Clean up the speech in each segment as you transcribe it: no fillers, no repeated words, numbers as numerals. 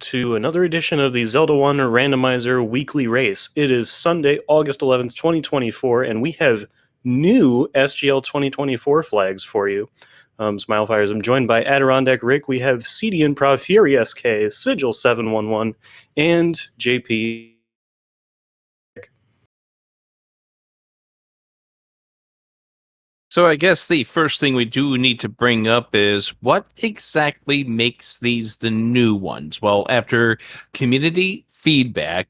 to another edition of the Zelda 1 Randomizer Weekly Race. It is Sunday, August 11th, 2024, and we have new SGL 2024 flags for you. Smilefires, I'm joined by Adirondack Rick. We have CD Improv, Fury SK, Sigil 711, and JP. So I guess the first thing we do need to bring up is what exactly makes these the new ones? Well, after community feedback,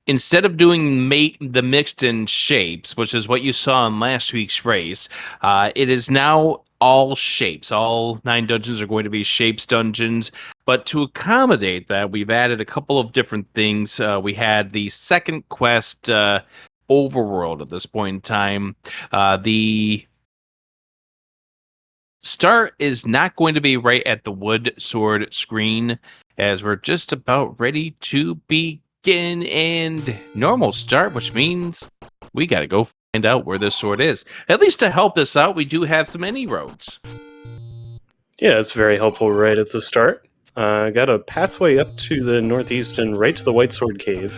instead of doing the mixed in shapes, which is what you saw in last week's race, it is now all shapes. All 9 dungeons are going to be shapes dungeons. But to accommodate that, we've added a couple of different things. We had the second quest overworld at this point in time. The start is not going to be right at the wood sword screen, as we're just about ready to begin, and normal start, which means we got to go find out where this sword is. At least to help us out, we do have some any roads. Yeah, it's very helpful right at the start. Got a pathway up to the northeast and right to the White Sword Cave,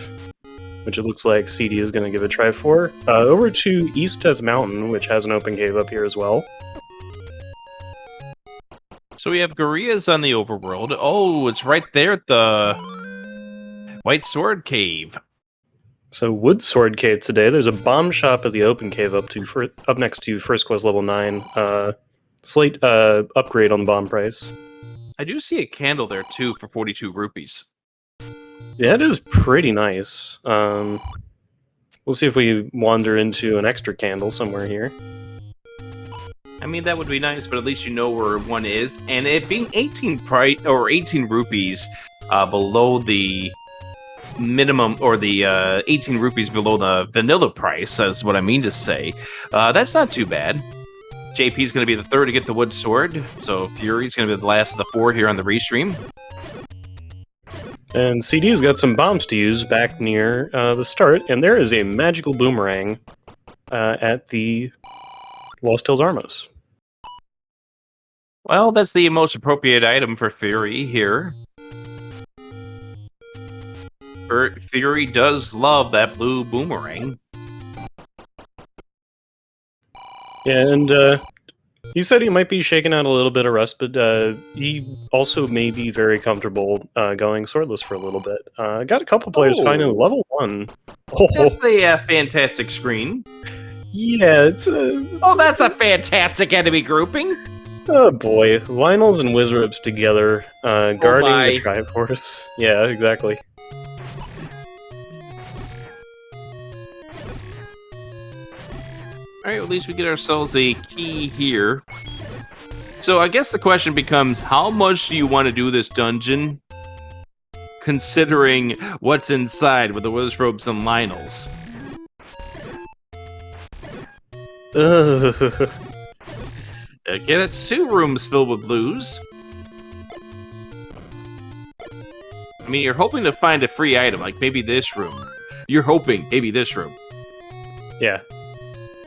which it looks like CD is going to give a try for. Over to East Death Mountain, which has an open cave up here as well. So we have Gorillas on the overworld. Oh, it's right there at the White Sword Cave. So Wood Sword Cave today. There's a bomb shop at the open cave up next to First Quest level 9. Slight upgrade on the bomb price. I do see a candle there too for 42 rupees. Yeah, it is pretty nice. We'll see if we wander into an extra candle somewhere here. I mean, that would be nice, but at least you know where one is. And it being 18 rupees below the minimum, or the 18 rupees below the vanilla price, that's what I mean to say. That's not too bad. JP's going to be the third to get the wood sword, so Fury's going to be the last of the 4 here on the restream. And CD's got some bombs to use back near the start, and there is a magical boomerang at the Lost Hills Armos. Well, that's the most appropriate item for Fury here. Fury does love that blue boomerang. Yeah, and he said he might be shaking out a little bit of rust, but he also may be very comfortable going swordless for a little bit. Got a couple players finding level 1. That's a fantastic screen. Yeah, that's a fantastic enemy grouping. Oh boy, Lionels and Wizards together, guarding the Triforce. Yeah, exactly. Alright, at least we get ourselves a key here. So I guess the question becomes, how much do you want to do this dungeon, considering what's inside with the Wizards and Lionels? Again, it's 2 rooms filled with blues. I mean, you're hoping to find a free item, like maybe this room. You're hoping maybe this room. Yeah.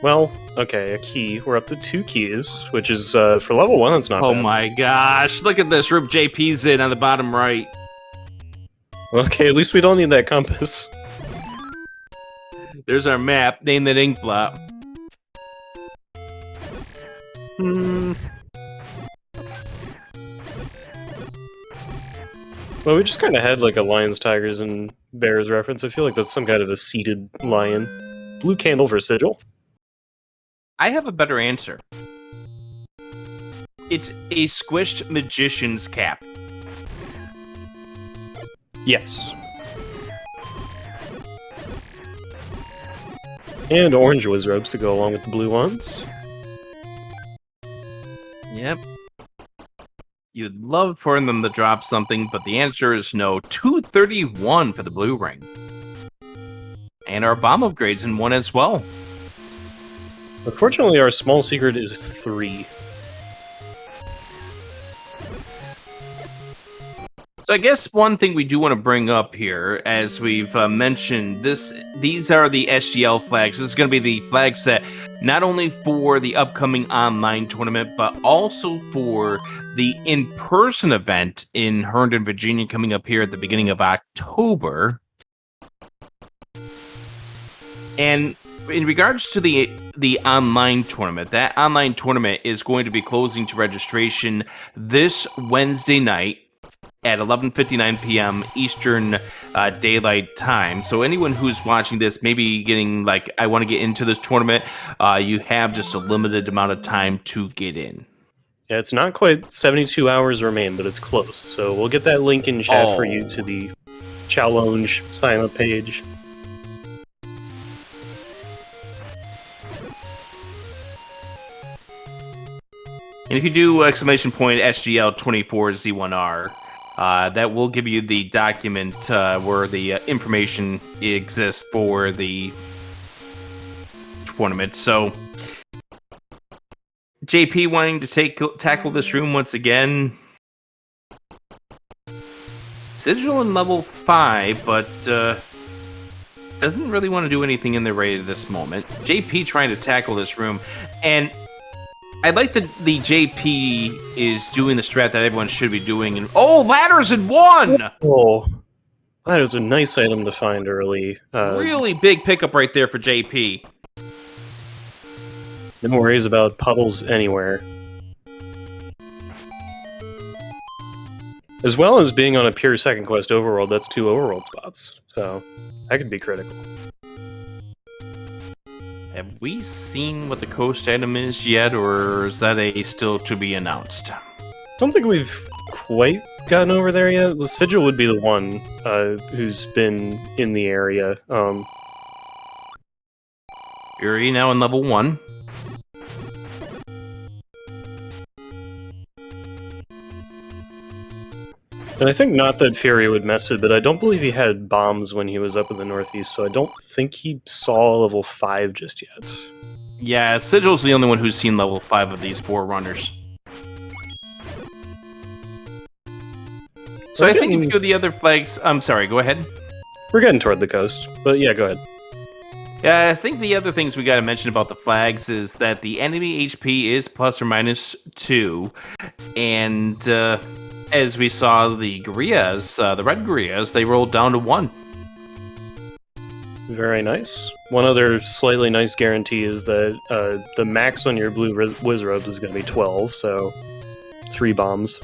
Well, okay, a key. We're up to 2 keys, which is, for level 1, that's not bad. Oh my gosh, look at this room JP's in on the bottom right. Okay, at least we don't need that compass. There's our map, name that ink blot. Well, we just kind of had like a lions, tigers, and bears reference. I feel like that's some kind of a seated lion. Blue candle for Sigil. I have a better answer. It's a squished magician's cap. Yes. And orange wizards to go along with the blue ones. Yep. You'd love for them to drop something, but the answer is no. 231 for the blue ring. And our bomb upgrades in 1 as well. Unfortunately, our small secret is 3. So I guess one thing we do want to bring up here, as we've mentioned, these are the SGL flags. This is going to be the flag set not only for the upcoming online tournament, but also for the in-person event in Herndon, Virginia, coming up here at the beginning of October. And in regards to the online tournament, that online tournament is going to be closing to registration this Wednesday night at 11:59 p.m. Eastern Daylight Time. So anyone who's watching this, maybe getting like, I want to get into this tournament, you have just a limited amount of time to get in. Yeah, it's not quite 72 hours remain, but it's close. So we'll get that link in chat for you to the challenge sign-up page. And if you do !SGL24Z1R, that will give you the document where the information exists for the tournament. So, JP wanting to tackle this room once again. Sigil in level 5, but doesn't really want to do anything in the raid at this moment. JP trying to tackle this room, and I like that the JP is doing the strat that everyone should be doing. And ladders in 1! Oh, that is a nice item to find early. Really big pickup right there for JP. No worries about puddles anywhere. As well as being on a pure second quest overworld, that's 2 overworld spots. So, that could be critical. Have we seen what the coast item is yet, or is that still to be announced? Don't think we've quite gotten over there yet. The Sigil would be the one who's been in the area. Fury now in level 1. And I think not that Fury would mess it, but I don't believe he had bombs when he was up in the northeast, so I don't think he saw level 5 just yet. Yeah, Sigil's the only one who's seen level 5 of these 4 runners. So I think a few of the other flags... I'm sorry, go ahead. We're getting toward the coast, but yeah, go ahead. Yeah, I think the other things we got to mention about the flags is that the enemy HP is plus or minus 2, and as we saw, the Guerrillas, the red Guerrillas, they rolled down to 1. Very nice. One other slightly nice guarantee is that the max on your blue Wizrobe is going to be 12, so 3 bombs.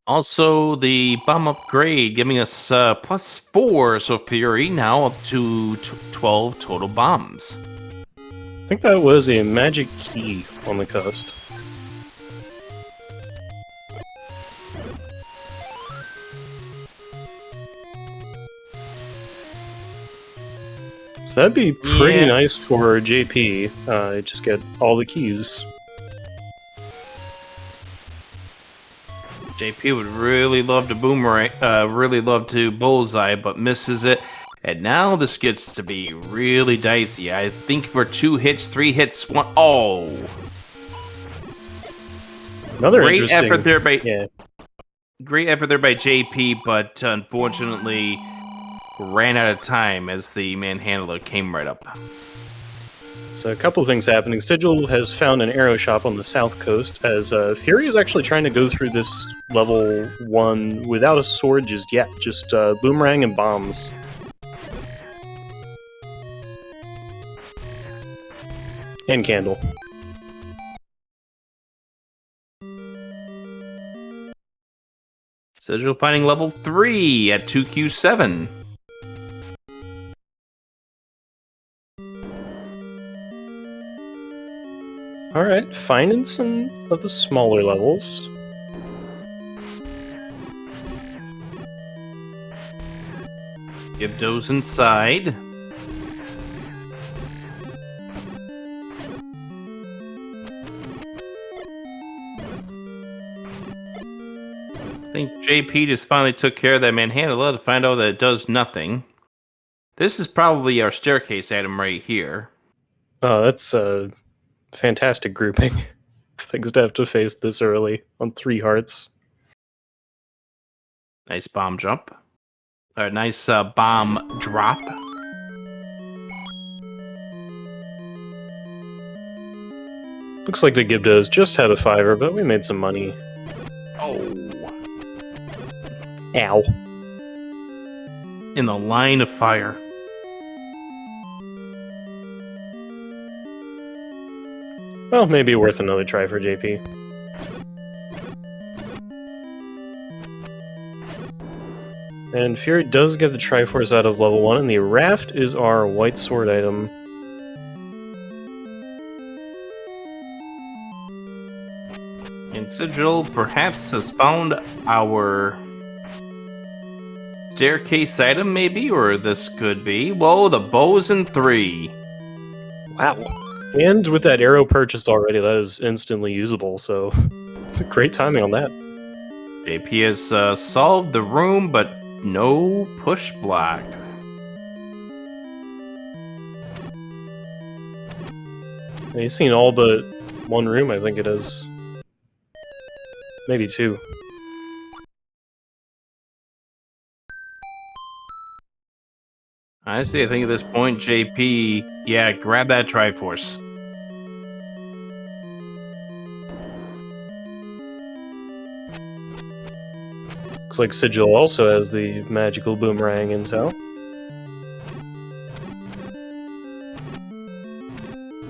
Also, the bomb upgrade giving us plus 4, so Fury now up to 12 total bombs. I think that was a magic key on the coast. So that'd be pretty nice for JP. Just get all the keys. JP would really love to boomerang, really love to bullseye, but misses it. And now this gets to be really dicey. I think for 2 hits, 3 hits, 1. Oh! Another great interesting effort there by great effort there by JP, but unfortunately ran out of time as the manhandler came right up. So a couple things happening. Sigil has found an arrow shop on the south coast, as Fury is actually trying to go through this level 1 without a sword just yet, just boomerang and bombs. And candle. Sigil finding level 3 at 2Q7. Alright, finding some of the smaller levels. Give those inside. I think JP just finally took care of that manhandler to find out that it does nothing. This is probably our staircase item right here. Oh, that's a fantastic grouping. Things to have to face this early on 3 hearts. Nice bomb jump. Or nice bomb drop. Looks like the Gibdos just had a 5er, but we made some money. Oh. Ow. In the line of fire. Well, maybe worth another try for JP. And Fury does get the Triforce out of level 1, and the Raft is our white sword item. And Sigil perhaps has found our staircase item, maybe? Or this could be. Whoa, the bow's in 3. Wow. And with that arrow purchased already, that is instantly usable, so it's a great timing on that. JP has solved the room, but no push block. And he's seen all but one room, I think it is. Maybe 2. Honestly, I think at this point, JP, yeah, grab that Triforce. Looks like Sigil also has the magical boomerang intel.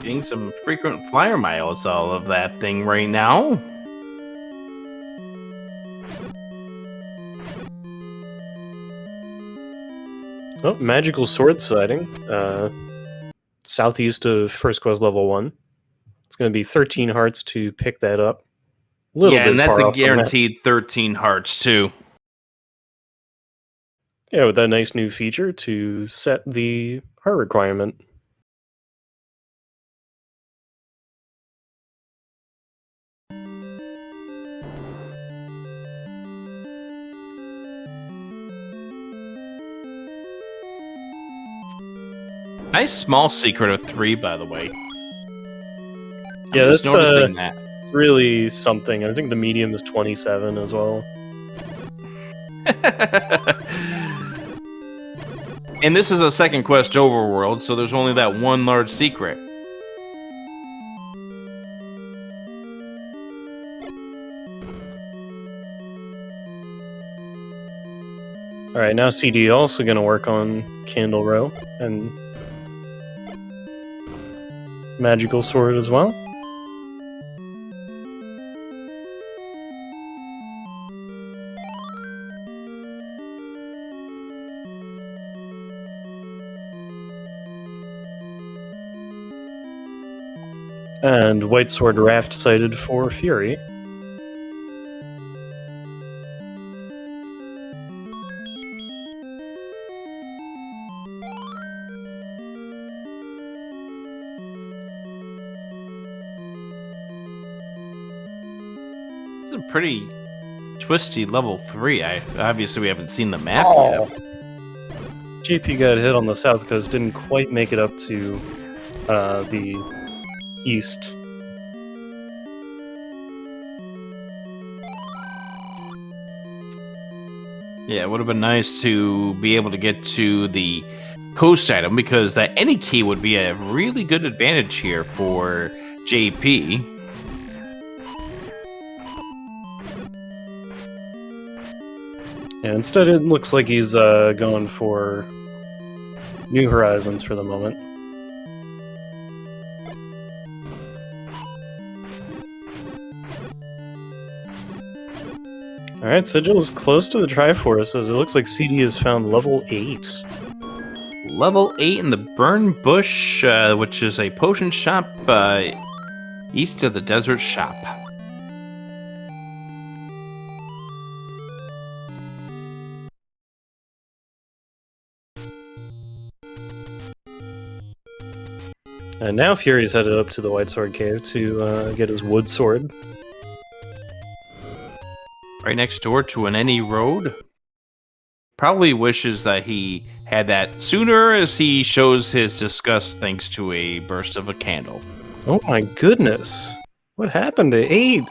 Getting some frequent flyer miles out of that thing right now. Oh, magical sword sighting. Southeast of First Quest level 1. It's going to be 13 hearts to pick that up. Yeah, and that's far a off from that. guaranteed 13 hearts, too. Yeah, with that nice new feature to set the heart requirement. Nice small secret of 3, by the way. Yeah, just that's noticing that. really something. I think the medium is 27 as well. And this is a second quest overworld, so there's only that one large secret. Alright, now CD also going to work on Candle Row and Magical Sword as well. And White Sword Raft sighted for Fury. This is a pretty twisty level 3. Obviously we haven't seen the map Oh. yet. JP got hit on the south coast, didn't quite make it up to the east. Yeah, it would have been nice to be able to get to the coast item, because that any key would be a really good advantage here for JP. Yeah, instead it looks like he's going for New Horizons for the moment. Alright, Sigil is close to the Triforce, as it looks like CD has found level 8. Level 8 in the Burn Bush, which is a potion shop east of the Desert Shop. And now Fury's headed up to the White Sword Cave to get his wood sword. Right next door to an any road. Probably wishes that he had that sooner, as he shows his disgust thanks to a burst of a candle. Oh my goodness! What happened to 8?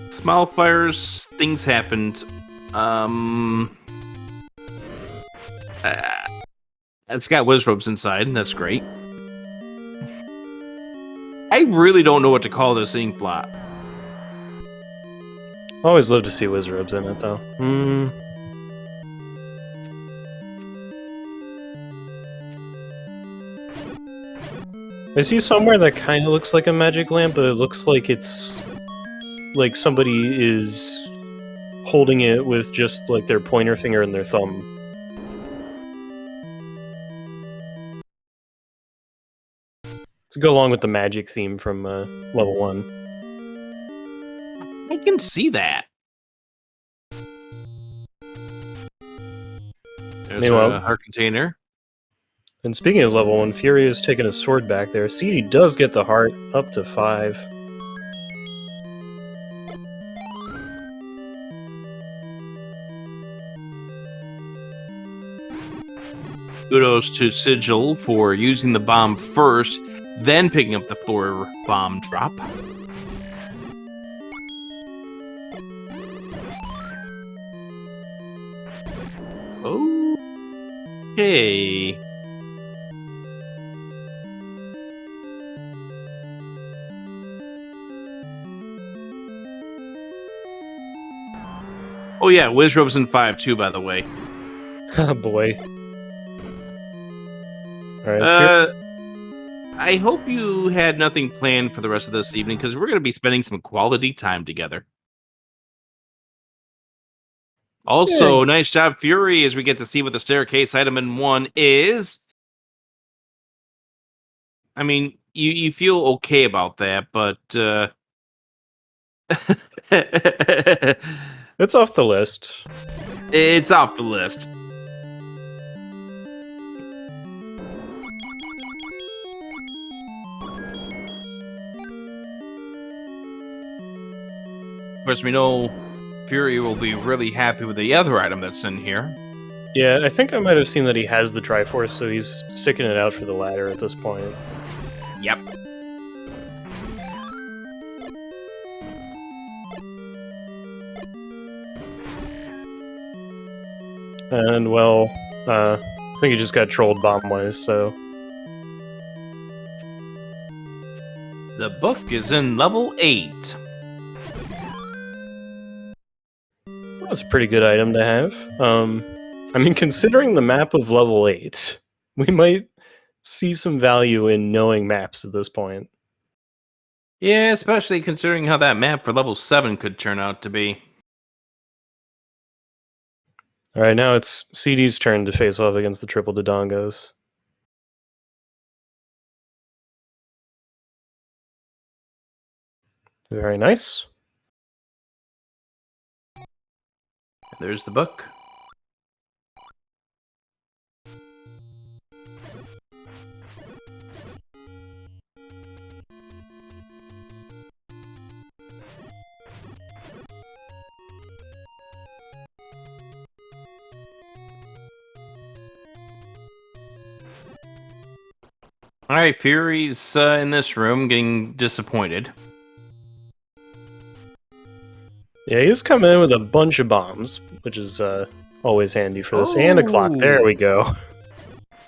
Small fires, things happened. It's got Wizrobes inside, and that's great. I really don't know what to call this ink plot. Always love to see Wizrobes in it, though. I see somewhere that kind of looks like a magic lamp, but it looks like it's like somebody is holding it with just like their pointer finger and their thumb. To go along with the magic theme from level 1. I can see that. There's a heart container. And speaking of level 1, Fury is taking his sword back there. CD does get the heart up to 5. Kudos to Sigil for using the bomb first, then picking up the floor bomb drop. Okay. Oh yeah, Wizrobes in 5 too, by the way. Oh boy. Alright. I hope you had nothing planned for the rest of this evening, because we're going to be spending some quality time together. Also, nice job, Fury, as we get to see what the staircase item in 1 is. I mean, you feel okay about that, but... It's off the list. It's off the list. Of course, we know Fury will be really happy with the other item that's in here. Yeah, I think I might have seen that he has the Triforce, so he's sticking it out for the ladder at this point. Yep. And, well, I think he just got trolled bomb-wise, so... The book is in level 8. That's a pretty good item to have. I mean, considering the map of level 8, we might see some value in knowing maps at this point. Yeah, especially considering how that map for level 7 could turn out to be. Alright, now it's CD's turn to face off against the Triple Dodongos. Very nice. There's the book. Alright, Fury's in this room getting disappointed. Yeah, he's coming in with a bunch of bombs, which is always handy for this. And a clock. There we go.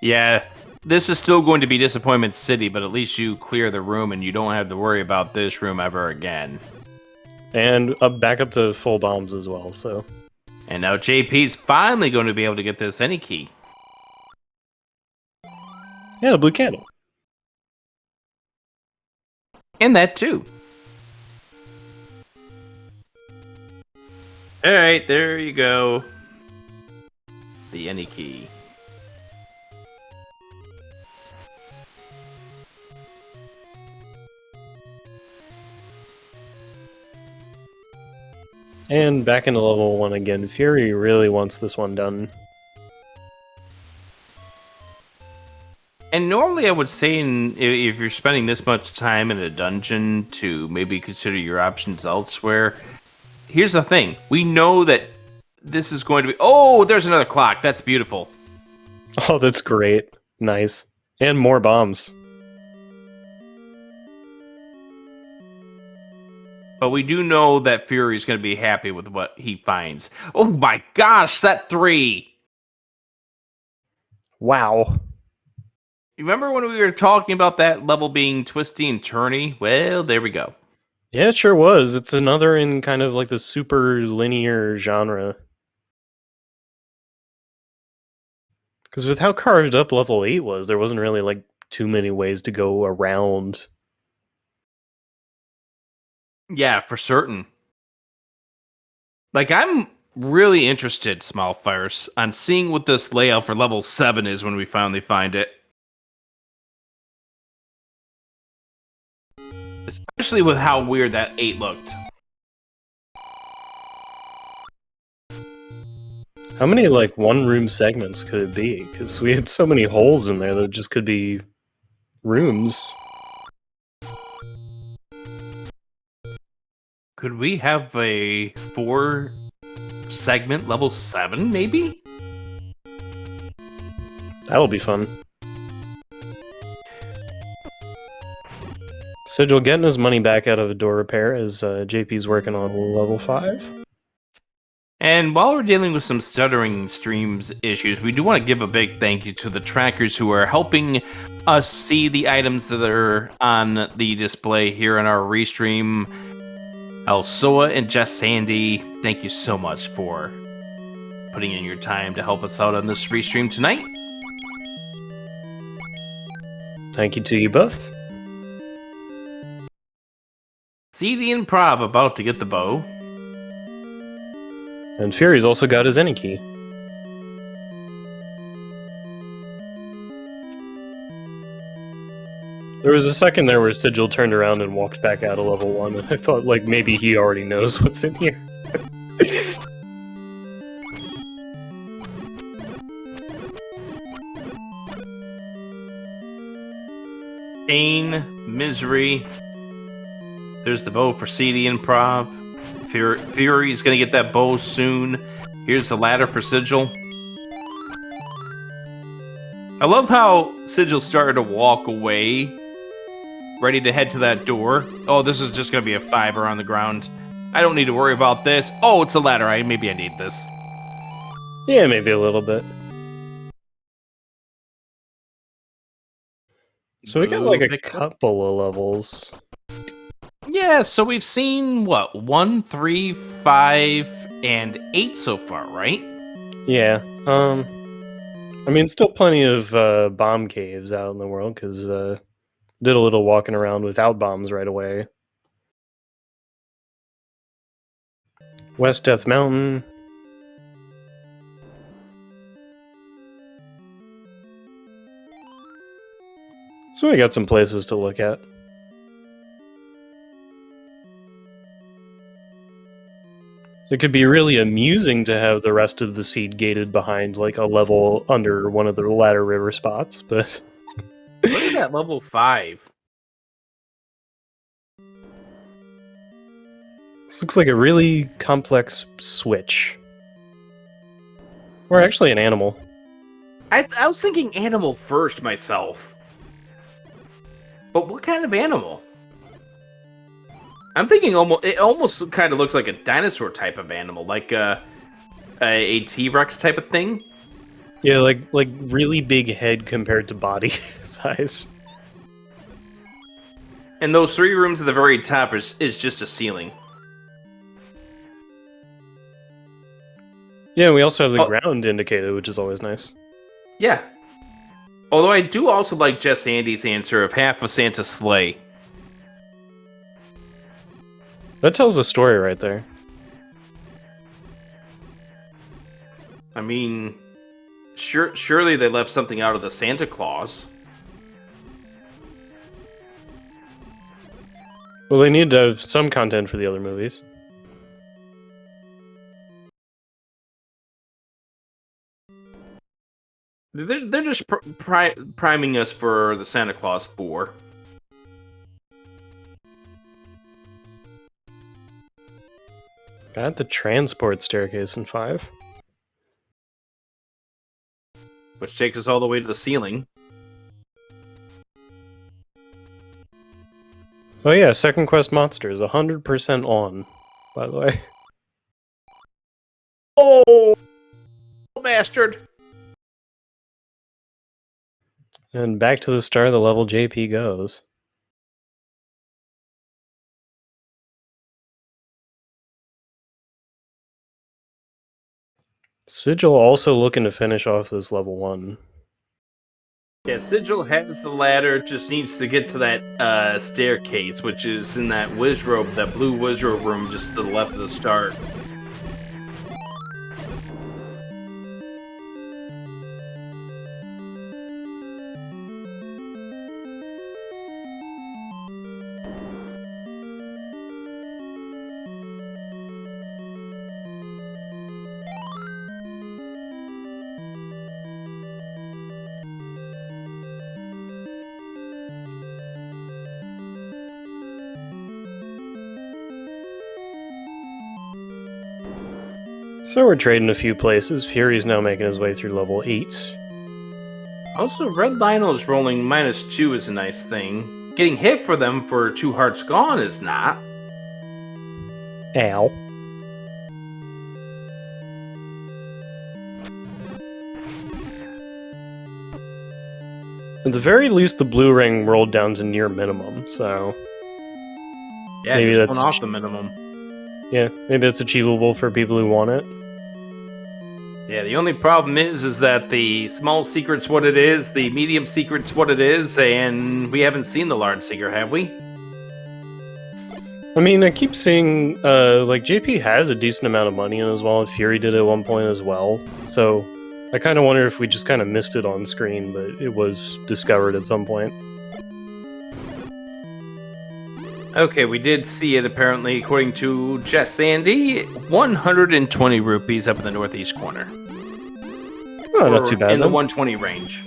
Yeah, this is still going to be Disappointment City, but at least you clear the room and you don't have to worry about this room ever again. And back up to full bombs as well, so... And now JP's finally going to be able to get this any key. Yeah, a blue candle. And that too. Alright, there you go. The any key. And back into level 1 again. Fury really wants this one done. And normally I would say if you're spending this much time in a dungeon to maybe consider your options elsewhere. Here's the thing. We know that this is going to be... Oh, there's another clock. That's beautiful. Oh, that's great. Nice. And more bombs. But we do know that Fury's going to be happy with what he finds. Oh my gosh, set 3! Wow. You remember when we were talking about that level being twisty and turny? Well, there we go. Yeah, it sure was. It's another in kind of like the super linear genre. Because with how carved up level 8 was, there wasn't really like too many ways to go around. Yeah, for certain. Like, I'm really interested, Smallfires, on seeing what this layout for level 7 is when we finally find it. Especially with how weird that 8 looked. How many like one-room segments could it be? Because we had so many holes in there that just could be rooms. Could we have a 4-segment level 7, maybe? That'll be fun. Sigil getting his money back out of a door repair as JP's working on level 5. And while we're dealing with some stuttering streams issues, we do want to give a big thank you to the trackers who are helping us see the items that are on the display here in our restream. Elsoa and Jess Sandy, thank you so much for putting in your time to help us out on this restream tonight. Thank you to you both. See the improv about to get the bow. And Fury's also got his any key. There was a second there where Sigil turned around and walked back out of level 1, and I thought like maybe he already knows what's in here. Pain, misery. There's the bow for CD Improv. Fury's gonna get that bow soon. Here's the ladder for Sigil. I love how Sigil started to walk away, ready to head to that door. Oh, this is just gonna be a fiber on the ground. I don't need to worry about this. Oh, it's a ladder. Maybe I need this. Yeah, maybe a little bit. So we got like a couple of levels. Yeah, so we've seen, what, 1, 3, 5, and 8 so far, right? Yeah. I mean, still plenty of bomb caves out in the world, because did a little walking around without bombs right away. West Death Mountain. So we got some places to look at. It could be really amusing to have the rest of the seed gated behind like a level under one of the ladder river spots, but Look at that level 5. This looks like a really complex switch. Or actually an animal. I was thinking animal first myself. But what kind of animal? I'm thinking it almost kind of looks like a dinosaur type of animal, like a T-Rex type of thing. Yeah, like really big head compared to body size. And those 3 rooms at the very top is just a ceiling. Yeah, we also have the ground indicated, which is always nice. Yeah. Although I do also like Jess Andy's answer of half of Santa's sleigh. That tells a story right there. I mean, surely they left something out of the Santa Claus. Well, they need to have some content for the other movies. They're just priming us for the Santa Claus 4. Got the transport staircase in 5. Which takes us all the way to the ceiling. Oh yeah, Second Quest Monster is 100% on, by the way. Oh, bastard! And back to the start of the level JP goes. Sigil also looking to finish off this level 1. Yeah, Sigil has the ladder, just needs to get to that staircase, which is in that Wizrobe, that blue Wizrobe room just to the left of the start. So we're trading a few places. Fury's now making his way through level 8. Also, Red Lionel's rolling -2 is a nice thing. Getting hit for them for 2 hearts gone is not. Ow. At the very least, the blue ring rolled down to near minimum, so Yeah, maybe just that's one off the minimum. yeah, maybe it's achievable for people who want it. Yeah, the only problem is that the small secret's what it is, the medium secret's what it is, and we haven't seen the large secret, have we? I mean, I keep seeing, like, JP has a decent amount of money in as well, and Fury did at one point as well, so I kind of wonder if we just kind of missed it on screen, but it was discovered at some point. Okay, we did see it apparently, according to Jess Sandy, 120 rupees up in the northeast corner. Oh, not too bad. In the then. 120 range.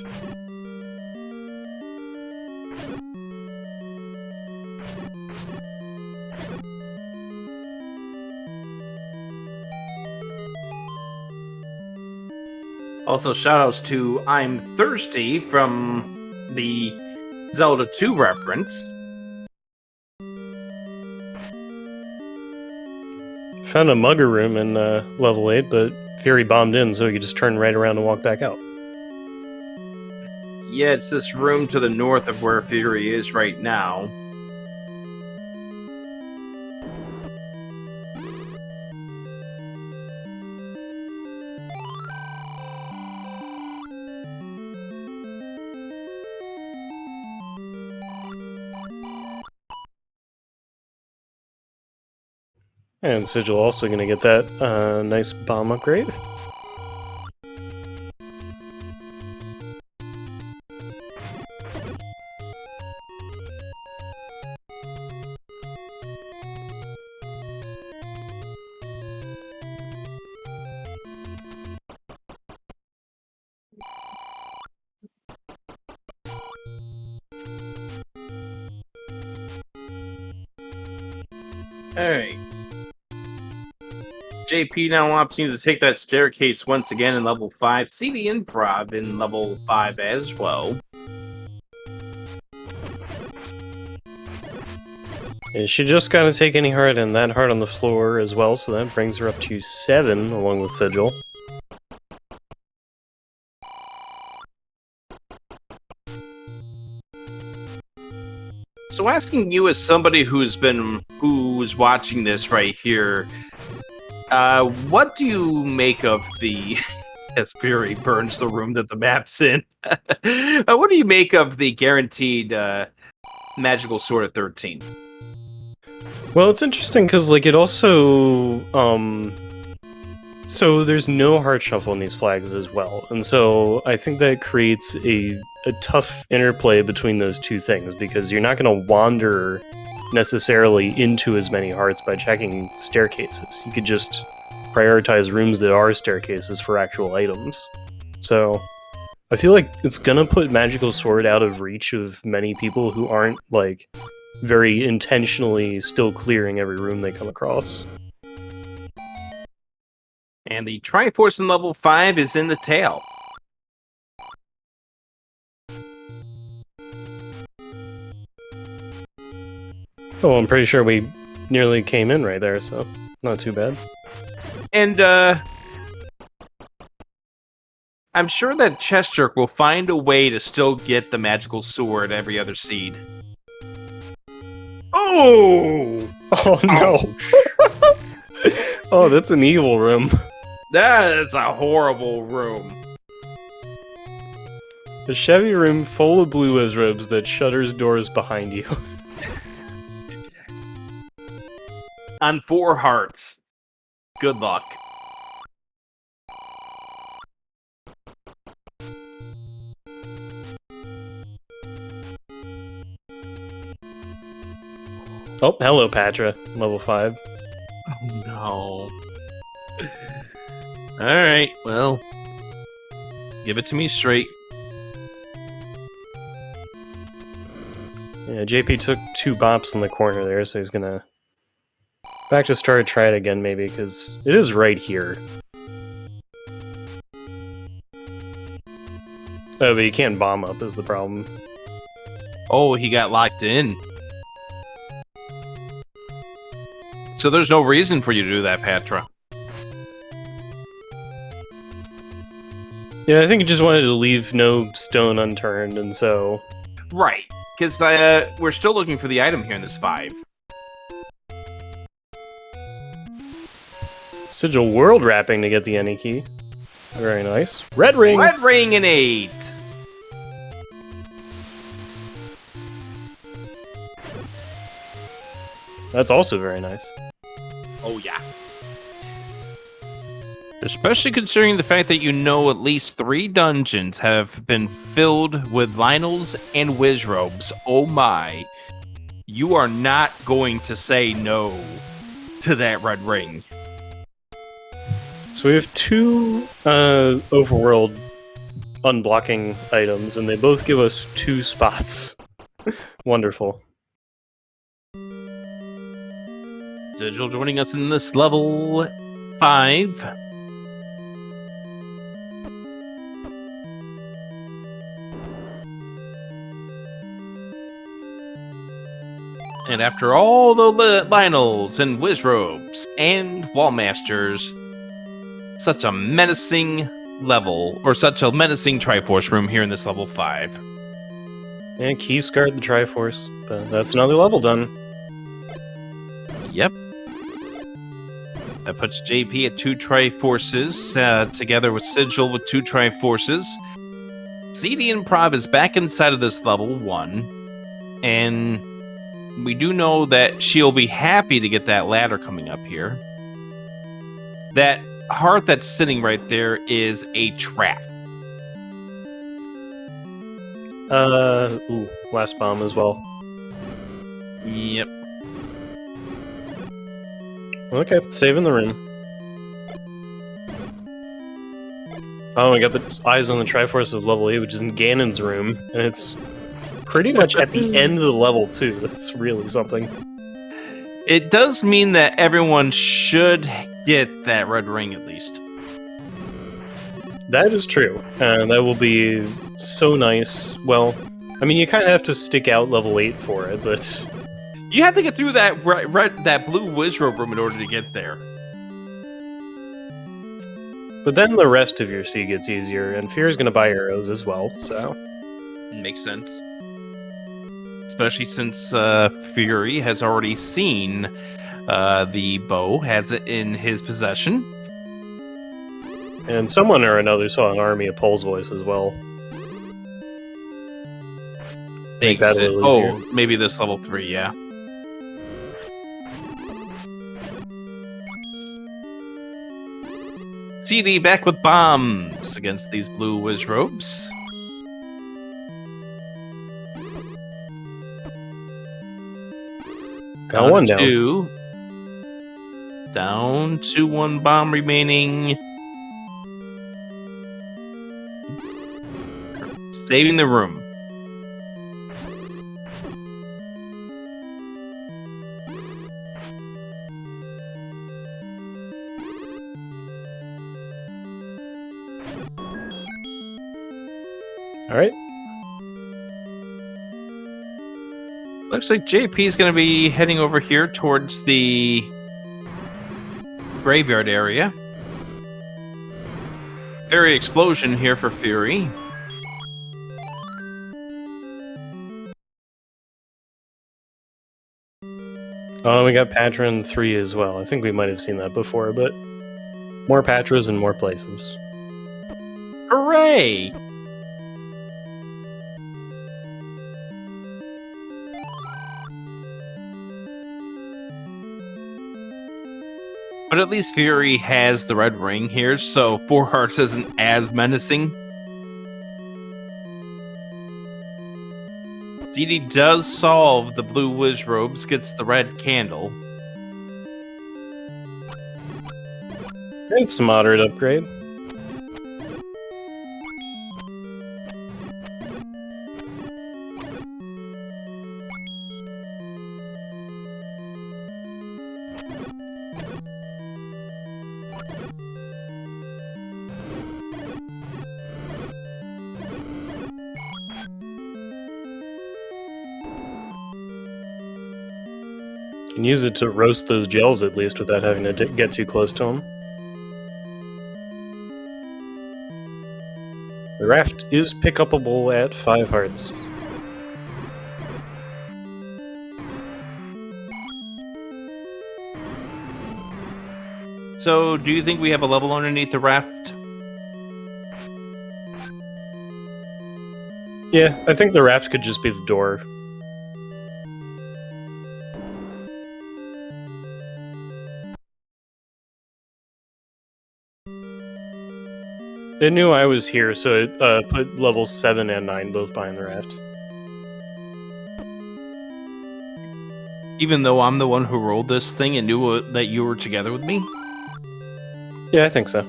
Also, shoutouts to I'm Thirsty from the Zelda 2 reference. Found a mugger room in level 8, but Fury bombed in, so he could just turn right around and walk back out. Yeah, it's this room to the north of where Fury is right now. And Sigil also going to get that nice bomb upgrade. Alright. JP now opting to take that staircase once again in level 5. See the improv in level 5 as well. And she just got to take any heart and that heart on the floor as well, so that brings her up to 7 along with Sigil. So asking you as somebody who's watching this right here, what do you make of the as Fury burns the room that the map's in? What do you make of the guaranteed magical sword at 13? Well, it's interesting because, like, it also, so there's no heart shuffle in these flags as well, and so I think that creates a tough interplay between those two things, because you're not going to wander necessarily into as many hearts by checking staircases. You could just prioritize rooms that are staircases for actual items. So I feel like it's going to put Magical Sword out of reach of many people who aren't, like, very intentionally still clearing every room they come across. And the Triforce in level 5 is in the tail. Oh, I'm pretty sure we nearly came in right there, so not too bad. And I'm sure that Chest Jerk will find a way to still get the magical sword every other seed. Oh! Oh no! Oh, that's an evil room. That is a horrible room. The Chevy room full of blue Wizrobes that shutters doors behind you. On 4 hearts. Good luck. Oh, hello, Patra. Level 5. Oh no. Alright, well. Give it to me straight. Yeah, JP took 2 bops in the corner there, so he's gonna... back to start, try it again, maybe, because it is right here. Oh, but you can't bomb up, is the problem. Oh, he got locked in. So there's no reason for you to do that, Patra. Yeah, I think he just wanted to leave no stone unturned, and so... Right, because we're still looking for the item here in this 5. Sigil world wrapping to get the any key. Very nice. Red ring! Red ring and 8! That's also very nice. Oh, yeah. Especially considering the fact that you know at least 3 dungeons have been filled with Lionels and Wizrobes. Oh my. You are not going to say no to that red ring. So we have 2 overworld unblocking items, and they both give us 2 spots. Wonderful. Sigil joining us in this level 5. And after all the Lionels and Wizrobes and Wallmasters, such a menacing level, or such a menacing Triforce room here in this level 5. And key scarred the Triforce, but that's another level done. Yep. That puts JP at 2 Triforces, together with Sigil with 2 Triforces. CD and Prov is back inside of this level 1, and we do know that she'll be happy to get that ladder coming up here. That heart that's sitting right there is a trap. Ooh, last bomb as well. Yep. Okay, saving the room. Oh, we got the eyes on the Triforce of level 8, which is in Ganon's room, and it's pretty much at the end of the level, too. That's really something. It does mean that everyone should get that red ring at least. That is true, and that will be so nice. Well, I mean, you kind of have to stick out level 8 for it, but... You have to get through that that blue Wizrobe room in order to get there. But then the rest of your sea gets easier, and Fear's gonna buy arrows as well, so... Makes sense. Especially since Fury has already seen the bow, has it in his possession. And someone or another saw an army of Pole's voice as well. Make that a little easier. Oh, maybe this level 3, yeah. CD back with bombs against these blue Wizrobes. Got one down. 2. Down to 1 bomb remaining. Saving the room. Looks like JP's going to be heading over here towards the graveyard area. Fairy explosion here for Fury. Oh, we got Patron 3 as well. I think we might have seen that before, but more Patras in more places. Hooray! But at least Fury has the red ring here, so 4 hearts isn't as menacing. CD does solve the blue wiz robes, gets the red candle. It's a moderate upgrade. Can use it to roast those gels at least without having to get too close to them. The raft is pick-upable at 5 hearts. So, do you think we have a level underneath the raft? Yeah, I think the raft could just be the door. It knew I was here, so it put levels 7 and 9 both behind the raft. Even though I'm the one who rolled this thing and knew that you were together with me? Yeah, I think so.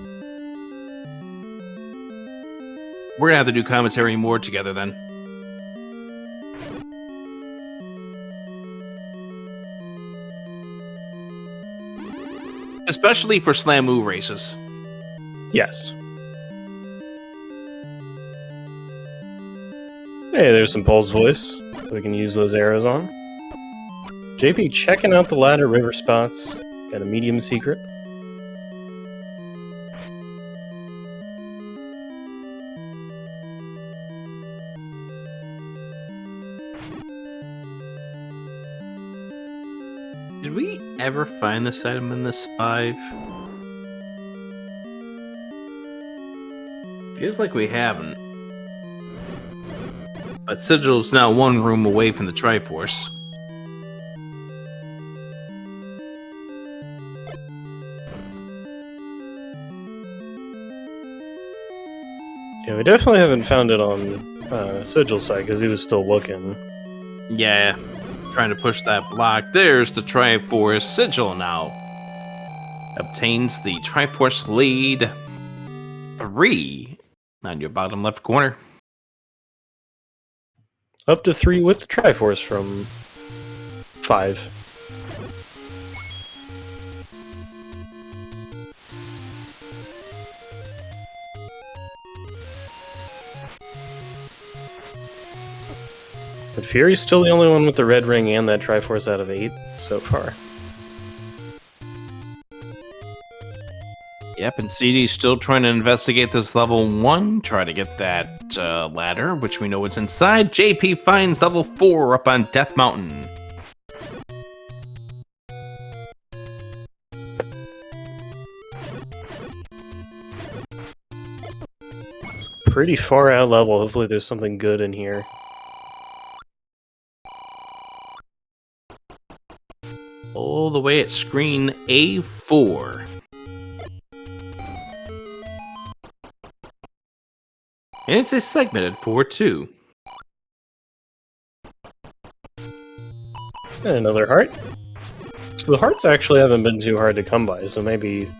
We're gonna have to do commentary more together then. Especially for Slamoo races. Yes. Hey, there's some Pole's voice. We can use those arrows on. JP checking out the ladder river spots. Got a medium secret. Did we ever find this item in this 5? Feels like we haven't. But Sigil's now 1 room away from the Triforce. Yeah, we definitely haven't found it on Sigil's side because he was still looking. Yeah, trying to push that block. There's the Triforce. Sigil now obtains the Triforce lead 3 on your bottom left corner. Up to 3 with the Triforce from 5. But Fury's still the only one with the red ring and that Triforce out of 8 so far. Yep, and CD's still trying to investigate this level 1, try to get that ladder, which we know is inside. JP finds level 4 up on Death Mountain. Pretty far out level. Hopefully there's something good in here. All the way at screen A4. And it's a segmented 4-2. And another heart. So the hearts actually haven't been too hard to come by, so maybe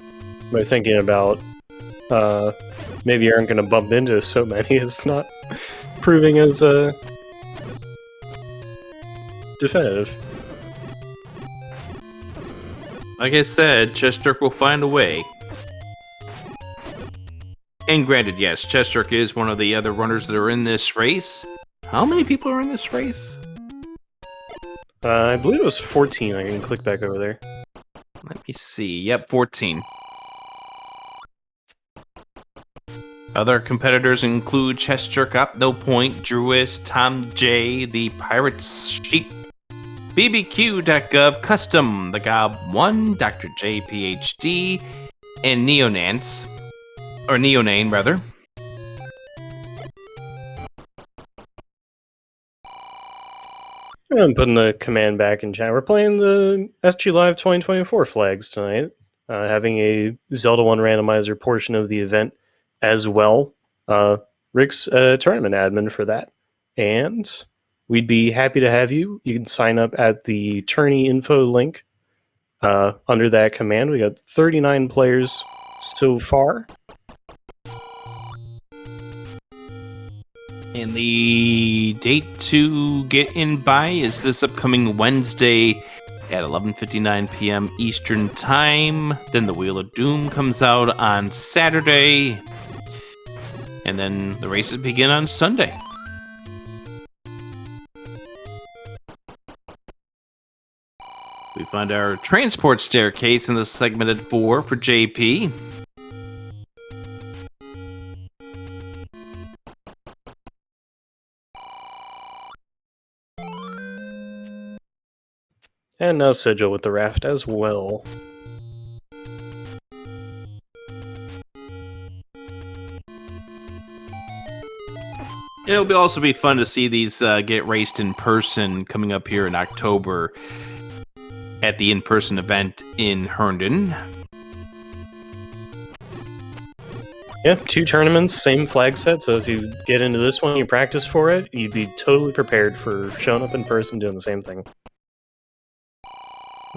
we're thinking about maybe you aren't going to bump into so many. It's not proving as definitive. Like I said, Chesturk will find a way. And granted, yes, Chesturk is one of the other runners that are in this race. How many people are in this race? I believe it was 14. I can click back over there. Let me see. Yep, 14. Other competitors include Chess Jerk Up, No Point, Druis, Tom J, The Pirate's Sheep, BBQ.gov, Custom, The Gob1, Dr. J, PhD, and Neonance. Or Neonane, rather. I'm putting the command back in chat. We're playing the SG Live 2024 flags tonight, having a Zelda 1 randomizer portion of the event as well. Rick's tournament admin for that. And we'd be happy to have you. You can sign up at the tourney info link under that command. We got 39 players so far. And the date to get in by is this upcoming Wednesday at 11:59 p.m. Eastern Time. Then the Wheel of Doom comes out on Saturday. And then the races begin on Sunday. We find our transport staircase in the segmented 4 for JP. And now Sigil with the raft as well. It'll also be fun to see these get raced in person coming up here in October at the in-person event in Herndon. Yep, 2 tournaments, same flag set, so if you get into this one, you practice for it, you'd be totally prepared for showing up in person doing the same thing.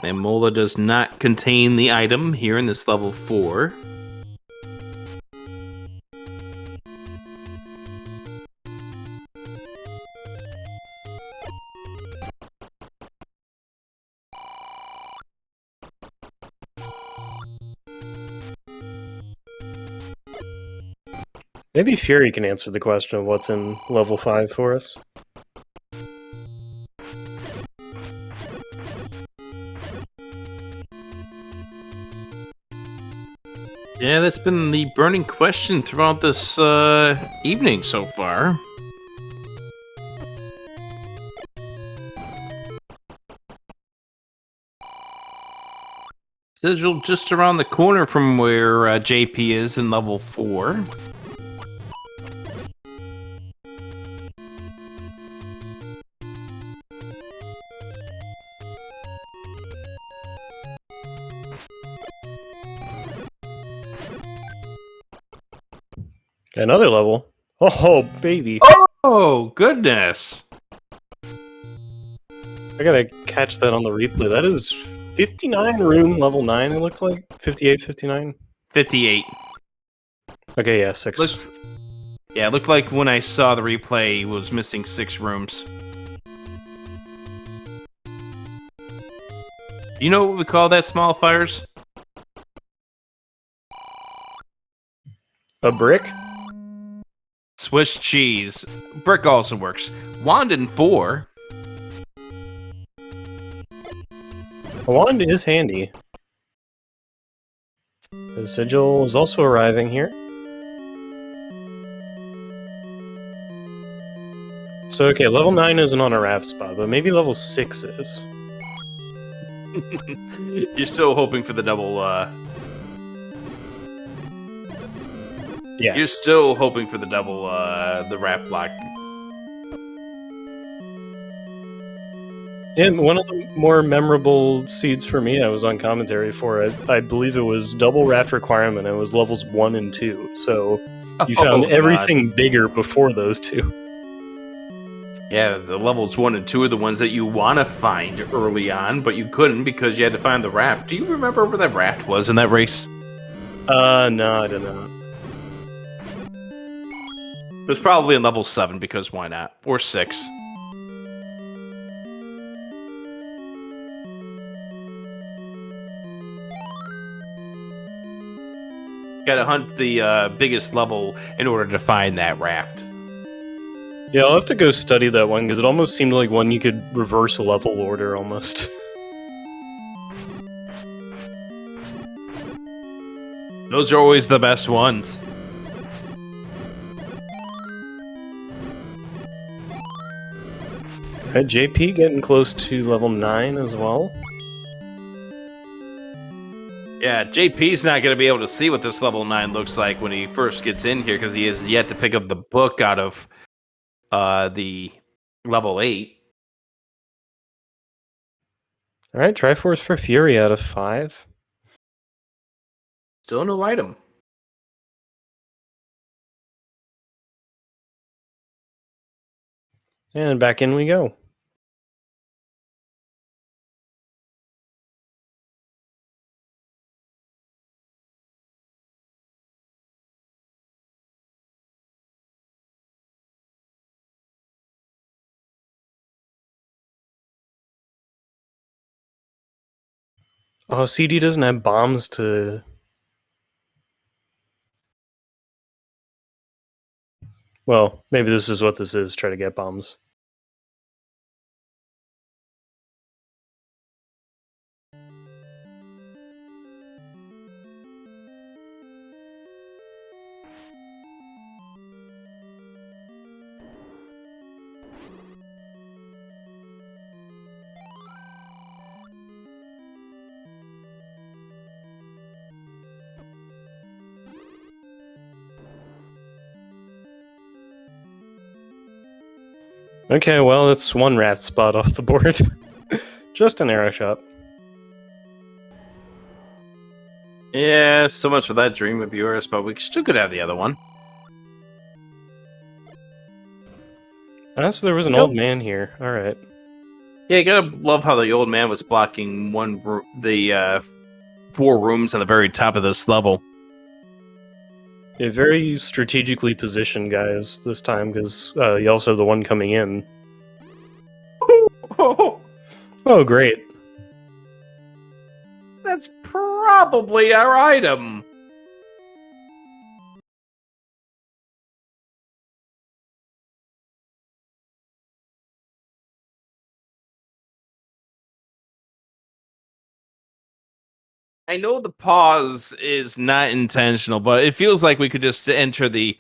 And Mola does not contain the item here in this level 4. Maybe Fury can answer the question of what's in level 5 for us. Yeah, that's been the burning question throughout this evening so far. Sigil just around the corner from where JP is in level 4. Got another level. Oh, baby. Oh, goodness. I gotta catch that on the replay. That is 59 room, level 9, it looks like. 58, 59. 58. Okay, yeah, 6. Yeah, it looked like when I saw the replay, it was missing 6 rooms. You know what we call that, small fires? A brick? Swiss cheese. Brick also works. Wand in 4. A wand is handy. The Sigil is also arriving here. So, okay, level 9 isn't on a raft spot, but maybe level 6 is. You're still hoping for the double, Yeah. You're still hoping for the double, the raft block. And one of the more memorable seeds for me, I was on commentary for it. I believe it was double raft requirement. It was levels 1 and 2. So you found everything bigger before those 2. Yeah, the levels 1 and 2 are the ones that you want to find early on, but you couldn't because you had to find the raft. Do you remember where that raft was in that race? No, I don't know. It was probably in level 7 because why not? Or 6. Gotta hunt the biggest level in order to find that raft. Yeah, I'll have to go study that one, because it almost seemed like one you could reverse level order, almost. Those are always the best ones. Alright, JP getting close to level 9 as well. Yeah, JP's not going to be able to see what this level 9 looks like when he first gets in here, because he has yet to pick up the book out of the level 8. Alright, Triforce for Fury out of 5. Still no item. And back in we go. Oh, CD doesn't have bombs to... Well, maybe this is what this is, try to get bombs. Okay, well, it's one raft spot off the board. Just an arrow shot. Yeah, so much for that dream of yours, but we still could have the other one. So there was an old man here. Alright. Yeah, you gotta love how the old man was blocking the 4 rooms on the very top of this level. Yeah, very strategically positioned guys this time, because you also have the one coming in. Oh, great. That's probably our item. I know the pause is not intentional, but it feels like we could just enter the...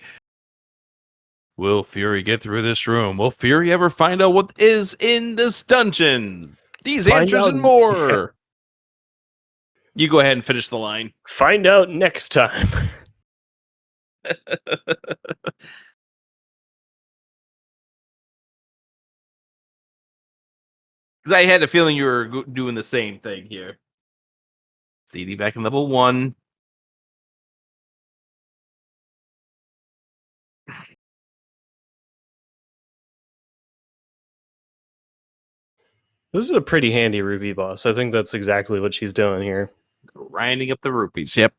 Will Fury get through this room? Will Fury ever find out what is in this dungeon? These answers and more! Yeah. You go ahead and finish the line. Find out next time. Because I had a feeling you were doing the same thing here. CD back in level 1. This is a pretty handy Ruby boss. I think that's exactly what she's doing here. Grinding up the rupees, yep.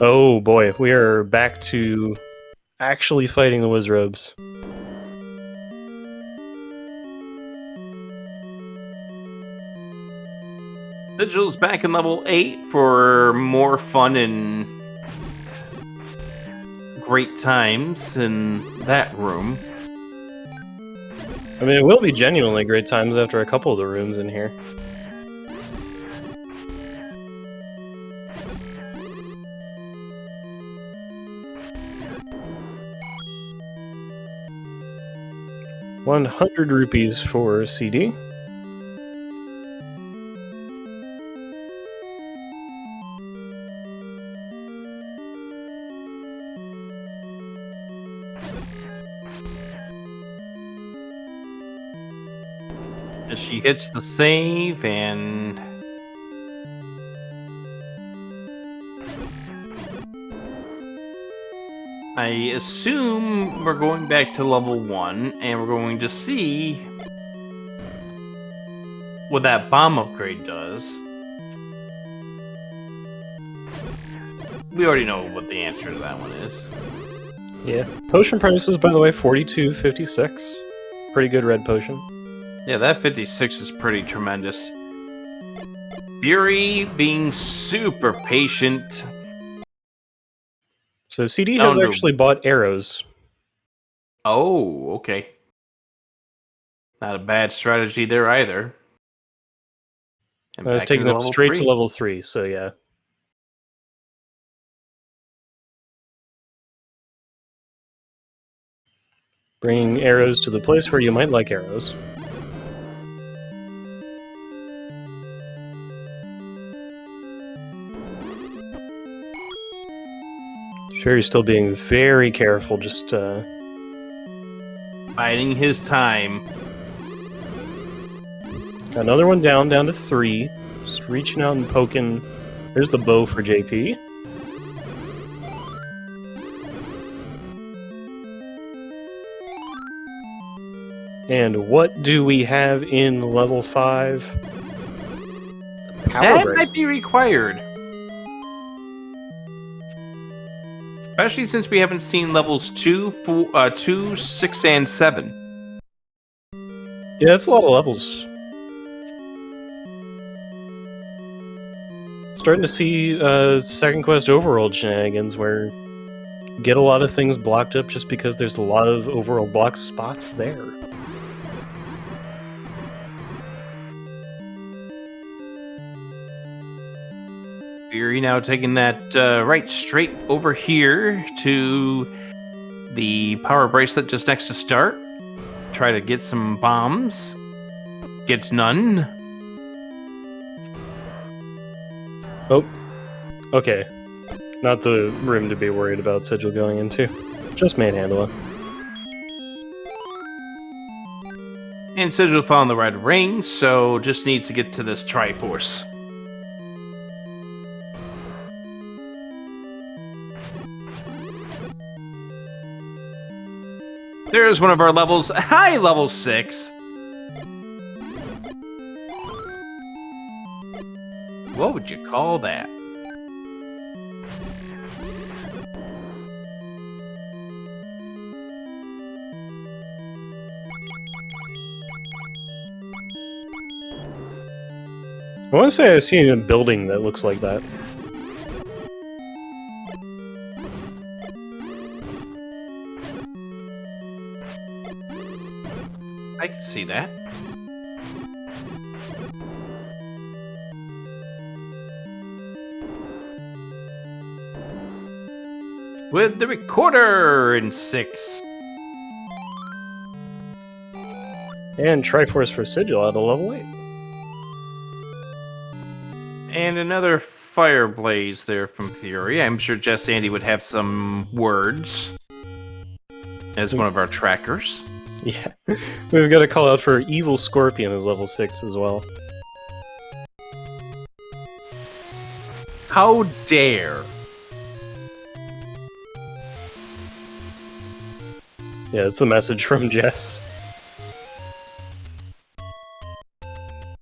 Oh boy, we are back to actually fighting the Wizrobes. Vigil's back in level 8 for more fun and great times in that room. I mean, it will be genuinely great times after a couple of the rooms in here. ₹100 for CD. As she hits the save and... I assume we're going back to level 1 and we're going to see what that bomb upgrade does. We already know what the answer to that one is. Yeah. Potion prices, by the way, $42.56. Pretty good red potion. Yeah, that 56 is pretty tremendous. Fury being super patient. So CD has Down to- actually bought arrows. Oh, okay. Not a bad strategy there either. And I was back into taking them level straight to 3. level 3, so yeah. Bringing arrows to the place where you might like arrows. Fury's still being very careful, just Biding his time. got another one down to 3. Just reaching out and poking. There's the bow for JP. And what do we have in level 5? Power That bracelet. might be required. Especially since we haven't seen levels 2, 6, and 7. Yeah, that's a lot of levels. Starting to see Second Quest overworld shenanigans where you get a lot of things blocked up just because there's a lot of overworld block spots there. Fury now taking that right straight over here to the power bracelet just next to start. Try to get some bombs. Gets none. Oh, okay. Not the room to be worried about Sigil going into. Just manhandle it. And Sigil found the red ring, so just needs to get to this Triforce. There's one of our levels. Hi, level 6. What would you call that? I want to say I've seen a building that looks like that. I can see that. With the recorder in 6. And Triforce for Sigil at a level 8. And another fire blaze there from Fury. I'm sure Jess Andy would have some words as one of our trackers. Yeah. We've got to call out for Evil Scorpion as level 6 as well. How dare! Yeah, it's a message from Jess.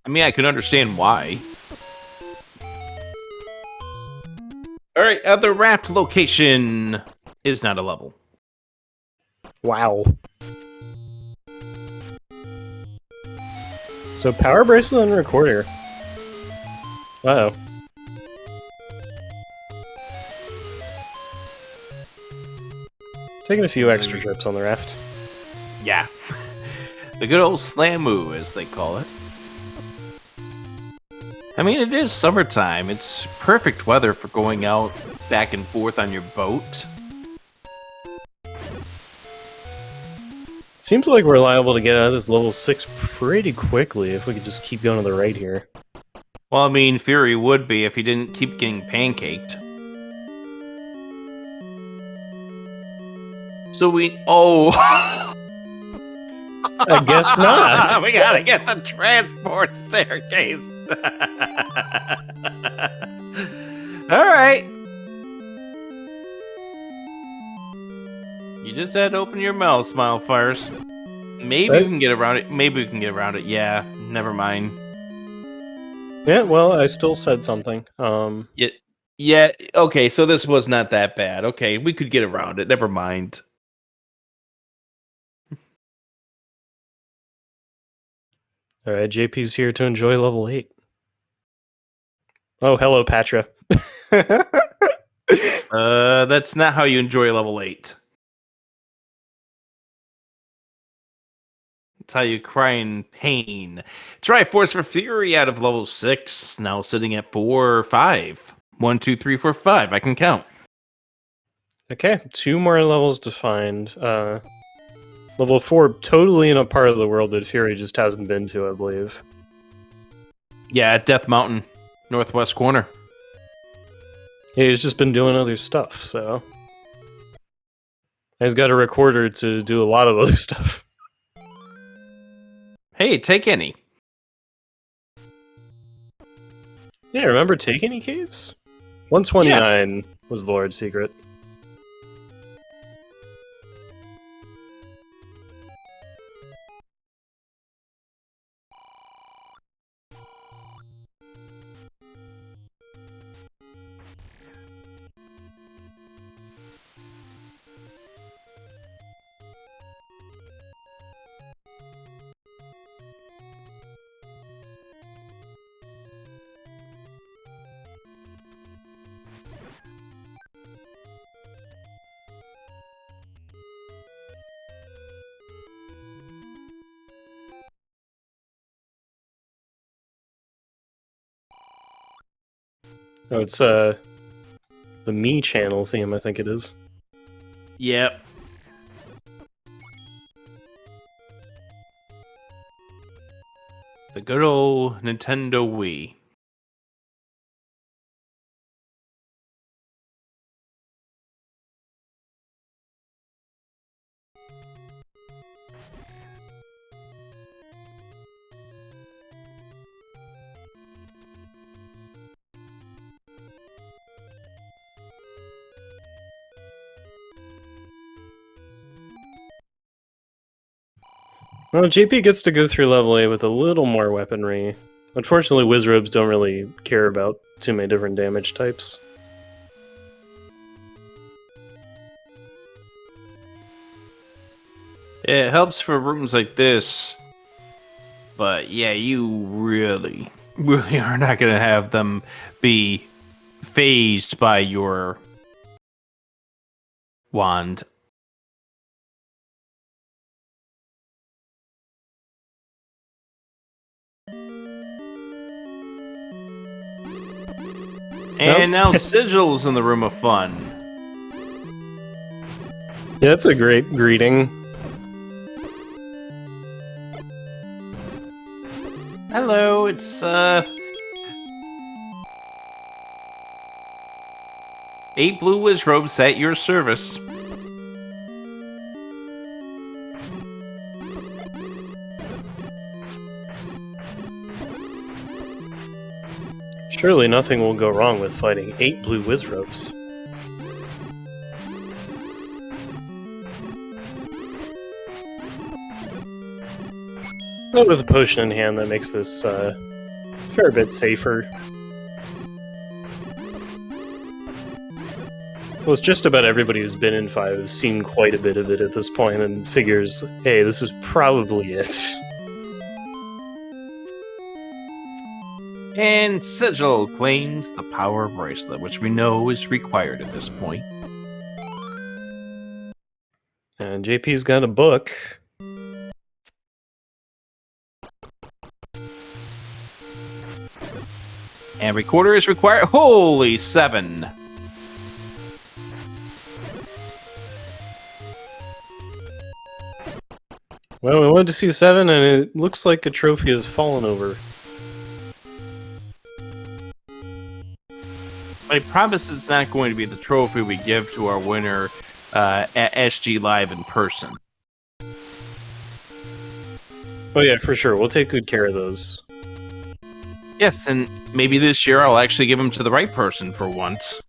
I mean, I can understand why. Alright, other raft location is not a level. Wow. So power bracelet and recorder. Uh-oh. Taking a few extra trips on the raft. Yeah. The good old slamoo, as they call it. I mean, it is summertime. It's perfect weather for going out back and forth on your boat. Seems like we're liable to get out of this level 6 pretty quickly if we could just keep going to the right here. Well, I mean, Fury would be if he didn't keep getting pancaked. So we... Oh! I guess not. We gotta get the transport staircase. Alright. You just had to open your mouth, Smile Fires. Maybe we can get around it. Maybe we can get around it. Yeah, never mind. Yeah, well, I still said something. Yeah, okay, so this was not that bad. Okay, we could get around it. Never mind. Alright, JP's here to enjoy level 8. Oh, hello, Patra. That's not how you enjoy level 8. It's how you cry in pain. Try Force for Fury out of level 6, now sitting at 4 or 5. 1, 2, 3, 4, 5. I can count. Okay, 2 more levels to find. Level 4, totally in a part of the world that Fury just hasn't been to, I believe. Yeah, at Death Mountain, northwest corner. Yeah, he's just been doing other stuff, so... He's got a recorder to do a lot of other stuff. Hey, take any. Yeah, remember Take Any Caves? 129 was the Lord's Secret. Oh, it's the Me channel theme, I think it is. Yep. The good old Nintendo Wii. Well, JP gets to go through level 8 with a little more weaponry. Unfortunately, Wizrobes don't really care about too many different damage types. It helps for rooms like this, but yeah, you really are not going to have them be phased by your wand. And now Sigil's in the Room of Fun. Yeah, that's a great greeting. Hello, it's 8 blue Wizrobes at your service. Surely nothing will go wrong with fighting 8 blue Wizrobes. But with a potion in hand, that makes this a fair bit safer. Well, it's just about everybody who's been in 5 has seen quite a bit of it at this point and figures, hey, this is probably it. And Sigil claims the power bracelet, which we know is required at this point. And JP's got a book. And recorder is required. Holy 7! Well, we wanted to see 7, and it looks like a trophy has fallen over. I promise it's not going to be the trophy we give to our winner at SG Live in person. Oh yeah, for sure. We'll take good care of those. Yes, and maybe this year I'll actually give them to the right person for once.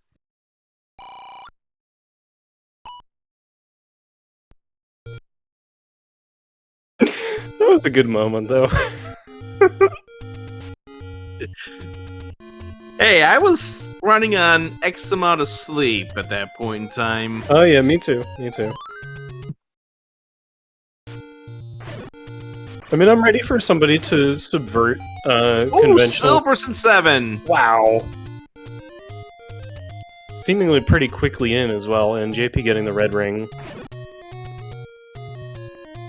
That was a good moment, though. Hey, I was running on X amount of sleep at that point in time. Oh yeah, me too. Me too. I mean, I'm ready for somebody to subvert Oh, conventional. Silvers and 7. Wow. Seemingly pretty quickly in as well, and JP getting the red ring.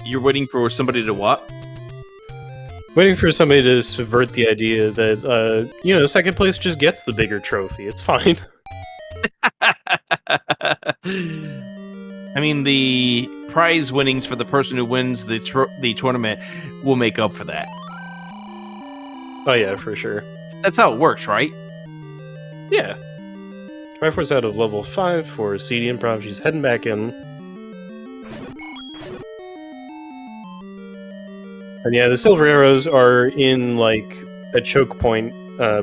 You're waiting for somebody to what? Waiting for somebody to subvert the idea that, second place just gets the bigger trophy. It's fine. I mean, the prize winnings for the person who wins the tournament will make up for that. Oh yeah, for sure. That's how it works, right? Yeah. Triforce out of level 5 for CD Improv. She's heading back in. And yeah, the silver arrows are in, like, a choke point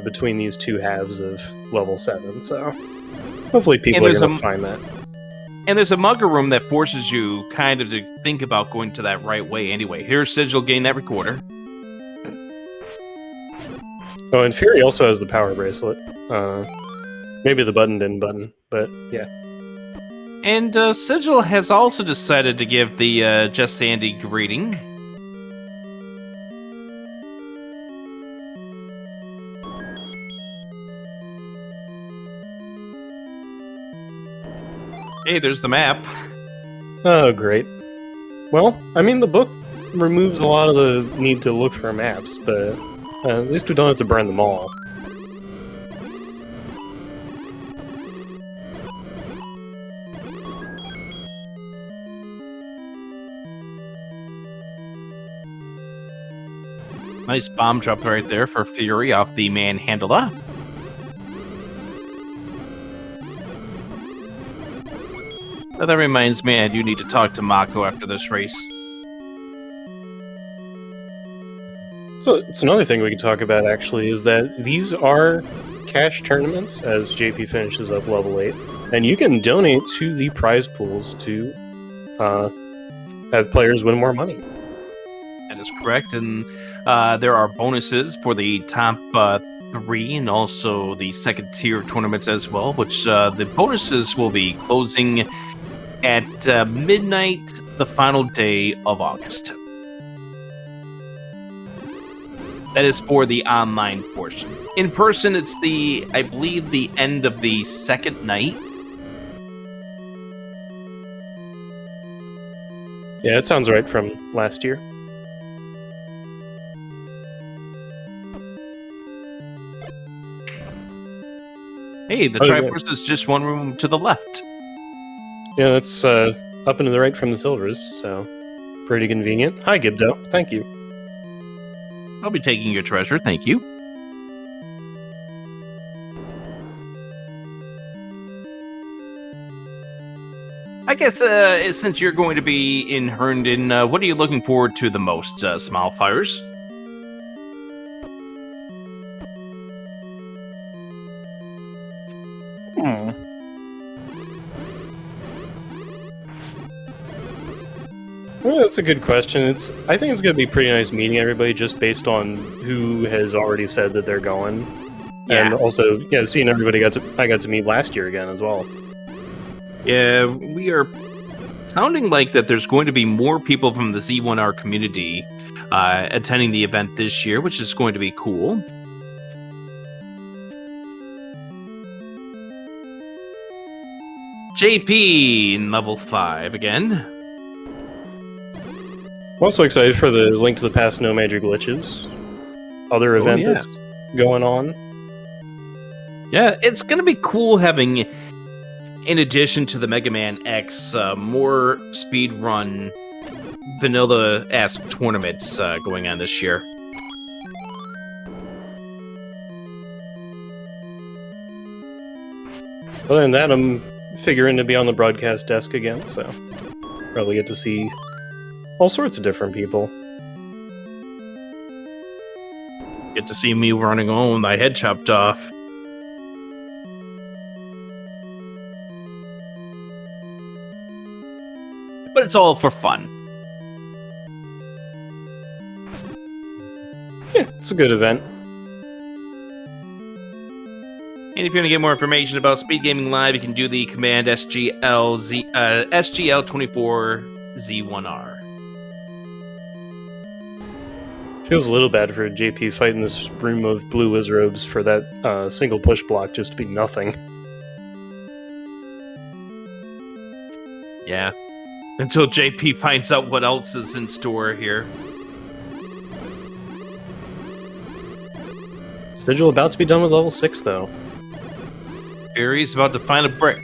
between these two halves of level 7, so hopefully people are going to find that. And there's a mugger room that forces you kind of to think about going to that right way anyway. Here's Sigil getting that recorder. Oh, and Fury also has the power bracelet. Maybe the button didn't button, but yeah. And Sigil has also decided to give the Just Sandy greeting. Hey, there's the map. Oh, great. Well, I mean, the book removes a lot of the need to look for maps, but at least we don't have to burn them all. Nice bomb drop right there for Fury off the manhandler. That reminds me, I do need to talk to Mako after this race. So it's another thing we can talk about, actually, is that these are cash tournaments as JP finishes up level 8, and you can donate to the prize pools to have players win more money. That is correct, and there are bonuses for the top 3 and also the second tier tournaments as well, which the bonuses will be closing at midnight the final day of August. That is for the online portion. In person, it's I believe, the end of the second night. Yeah, it sounds right from last year. Hey, the Triforce is just one room to the left. Yeah, that's up and to the right from the silvers, so pretty convenient. Hi, Gibdo. Thank you. I'll be taking your treasure, thank you. I guess since you're going to be in Herndon, what are you looking forward to the most, Smilefires? Well, that's a good question. I think it's going to be pretty nice meeting everybody just based on who has already said that they're going. Yeah. And also, yeah, seeing everybody I got to meet last year again as well. Yeah, we are sounding like that there's going to be more people from the Z1R community attending the event this year, which is going to be cool. JP in level 5 again. I'm also excited for the Link to the Past No Major Glitches other event that's going on. Yeah, it's going to be cool having, in addition to the Mega Man X, more speedrun vanilla-esque tournaments going on this year. Other than that, I'm figuring to be on the broadcast desk again, so probably get to see all sorts of different people. Get to see me running home with my head chopped off. But it's all for fun. Yeah, it's a good event. And if you want to get more information about Speed Gaming Live, you can do the command SGL24Z1R. Feels a little bad for JP fighting this room of blue Wizrobes for that single push block just to be nothing. Yeah. Until JP finds out what else is in store here. Sigil about to be done with level 6, though. Fury's about to find a brick.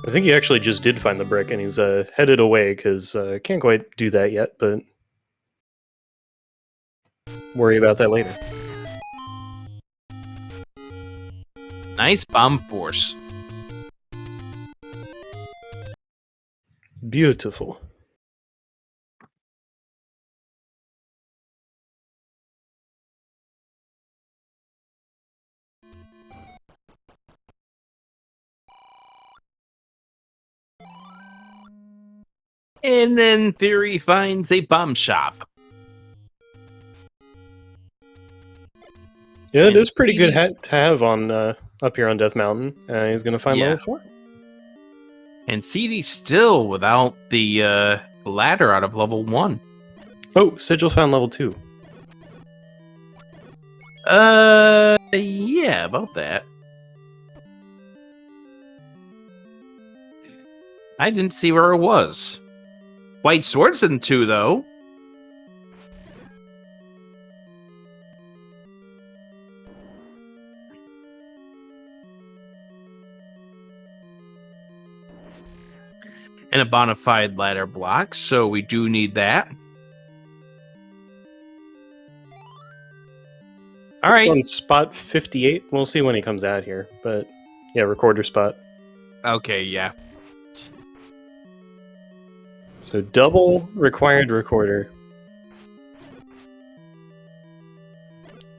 I think he actually just did find the brick, and he's headed away, because can't quite do that yet, but worry about that later. Nice bomb force. Beautiful. And then Fury finds a bomb shop. Yeah, it And is pretty good CD's to have on up here on Death Mountain. He's going to find level 4. And CD still without the ladder out of level 1. Oh, Sigil found level 2. Yeah, about that. I didn't see where it was. White Sword's in 2, though. And a bona fide ladder block, so we do need that. All right. On spot 58. We'll see when he comes out here, but yeah, recorder spot. Okay, yeah. So double required recorder.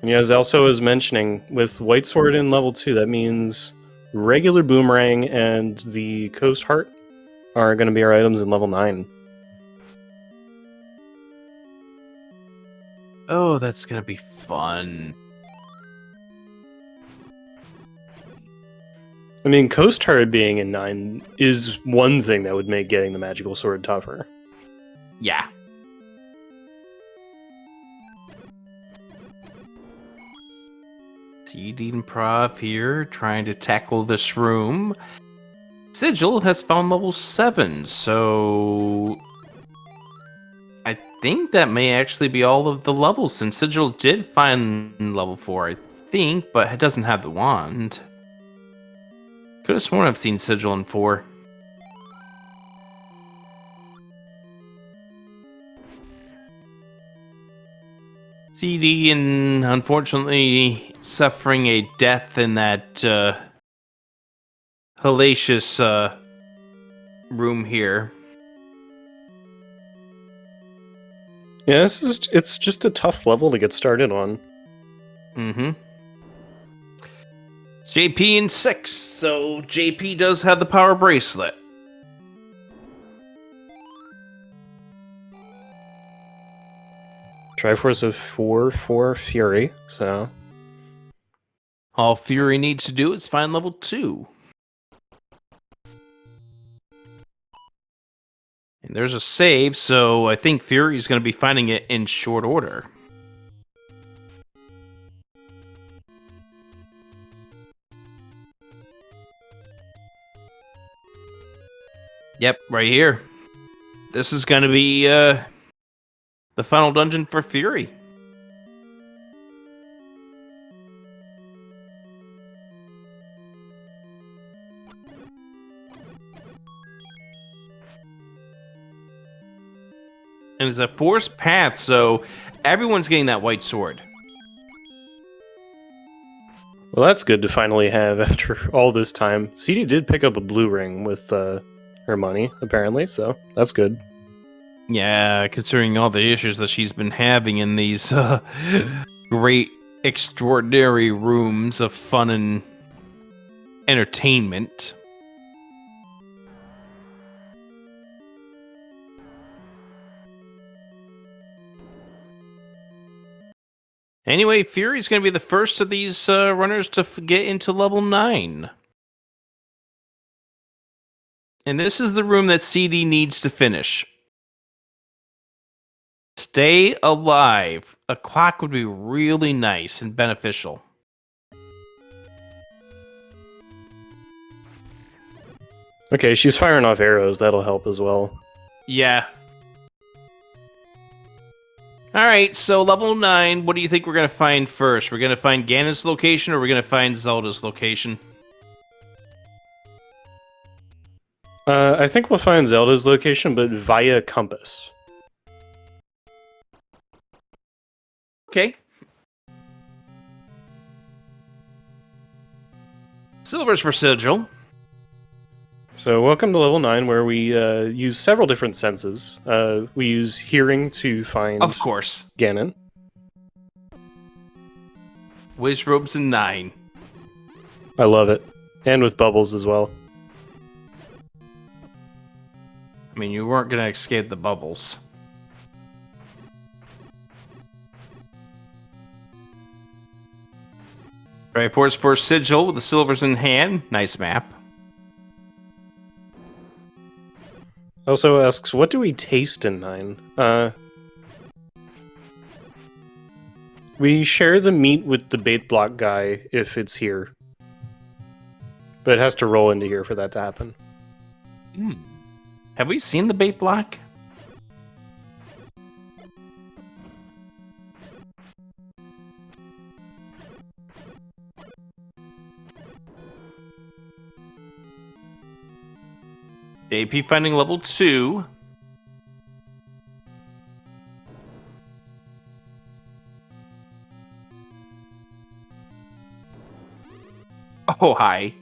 And yeah, as also was mentioning, with White Sword in level 2, that means regular Boomerang and the Coast Heart are going to be our items in level 9. Oh, that's going to be fun. I mean, Coast Heart being in 9 is one thing that would make getting the Magical Sword tougher. Yeah. CD and Prov here, trying to tackle this room. Sigil has found level 7, so I think that may actually be all of the levels, since Sigil did find level 4, I think, but it doesn't have the wand. Could have sworn I've seen Sigil in 4. CD and unfortunately suffering a death in that hellacious room here. Yeah, it's just a tough level to get started on. Mm-hmm. JP in 6, so JP does have the power bracelet. Triforce of 4 Fury, so All Fury needs to do is find level 2. And there's a save, so I think Fury's going to be finding it in short order. Yep, right here. This is going to be the final dungeon for Fury. And it's a forced path, so everyone's getting that white sword. well, that's good to finally have after all this time. CD did pick up a blue ring with her money, apparently, so that's good. Yeah, considering all the issues that she's been having in these great, extraordinary rooms of fun and entertainment. Anyway, Fury's going to be the first of these runners to get into level 9. And this is the room that CD needs to finish. Stay alive. A clock would be really nice and beneficial. Okay, she's firing off arrows. That'll help as well. Yeah. Alright, so level 9, what do you think we're going to find first? We're going to find Ganon's location, or we're going to find Zelda's location? I think we'll find Zelda's location, but via compass. Okay. Silvers for Sigil. So welcome to level 9, where we use several different senses. We use hearing to find Of course. Ganon. Wish robes and 9. I love it. And with bubbles as well. I mean, you weren't going to escape the bubbles. Right, force for Sigil with the silvers in hand. Nice map. Also asks, what do we taste in 9? We share the meat with the bait block guy if it's here. But it has to roll into here for that to happen. Have we seen the bait block? AP finding level 2. Oh, hi.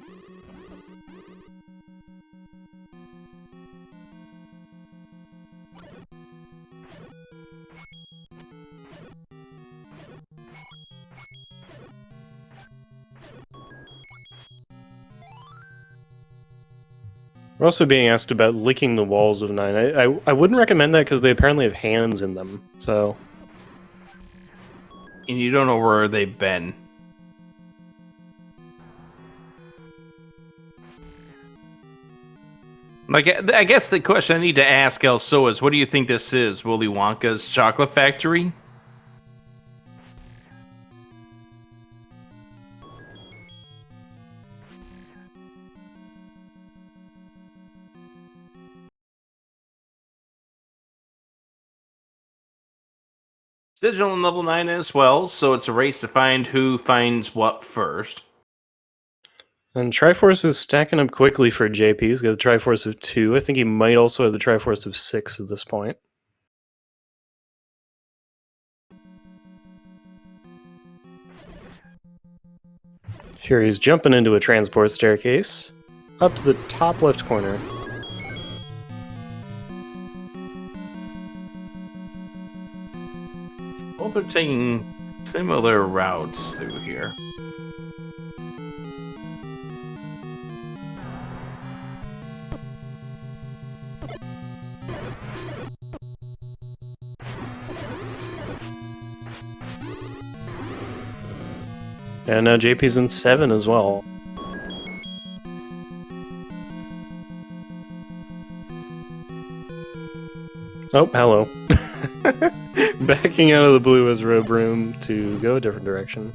We're also being asked about licking the walls of 9. I wouldn't recommend that because they apparently have hands in them, so... And you don't know where they've been. Like, I guess the question I need to ask also is, what do you think this is? Willy Wonka's chocolate factory? Sigil in level 9 as well, so it's a race to find who finds what first. And Triforce is stacking up quickly for JP. He's got the Triforce of 2. I think he might also have the Triforce of 6 at this point. Fury's jumping into a transport staircase. Up to the top left corner. Both are taking similar routes through here. And now JP's in 7 as well. Oh, hello. Backing out of the blue as robe room to go a different direction.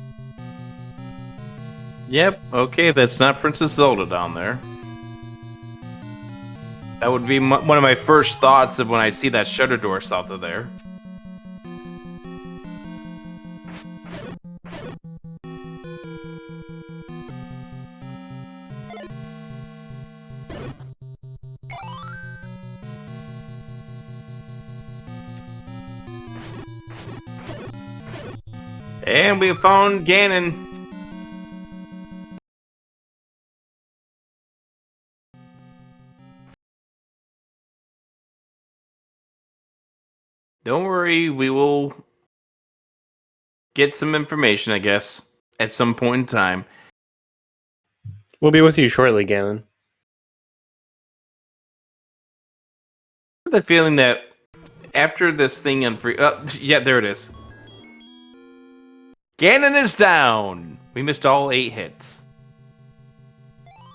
Yep, okay, that's not Princess Zelda down there. That would be one of my first thoughts of when I see that shutter door south of there. And we found Ganon. Don't worry, we will get some information, I guess, at some point in time. We'll be with you shortly, Ganon. I have the feeling that after this thing yeah, there it is. Ganon is down. We missed all 8 hits.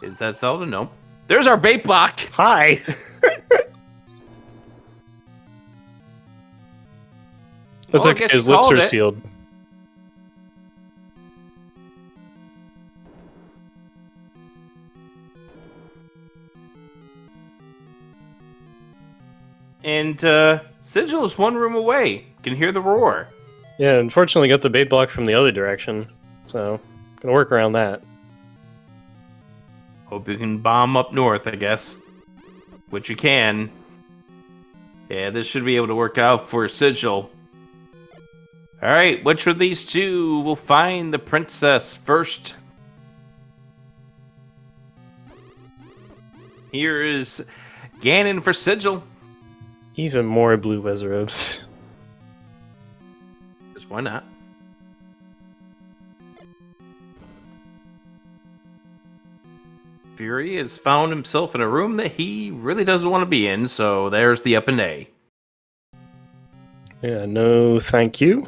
Is that Zelda? No. There's our bait block. Hi. That's Well, I okay. guess His you lips called are it. sealed. And Sigil is one room away. Can hear the roar. Yeah, unfortunately got the bait block from the other direction, so gonna work around that. Hope you can bomb up north, I guess. Which you can. Yeah, this should be able to work out for Sigil. Alright, which of these two will find the princess first? Here is Ganon for Sigil. Even more blue Wizards. Because why not? Fury has found himself in a room that he really doesn't want to be in, so there's the up and A. Yeah, no thank you.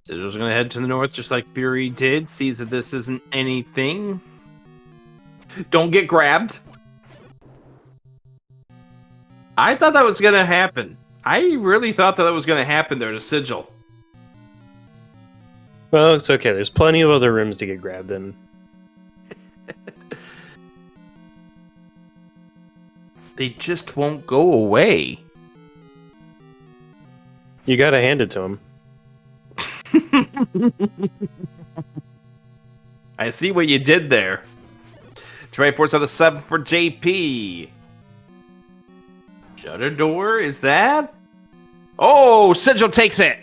Sigil's gonna head to the north just like Fury did, sees that this isn't anything. Don't get grabbed. I thought that was gonna happen. I really thought that was gonna happen there to Sigil. Well, it's okay. There's plenty of other rooms to get grabbed in. They just won't go away. You gotta hand it to him. I see what you did there. Try 4 out of 7 for JP. Shutter door, is that? Oh, Sigil takes it.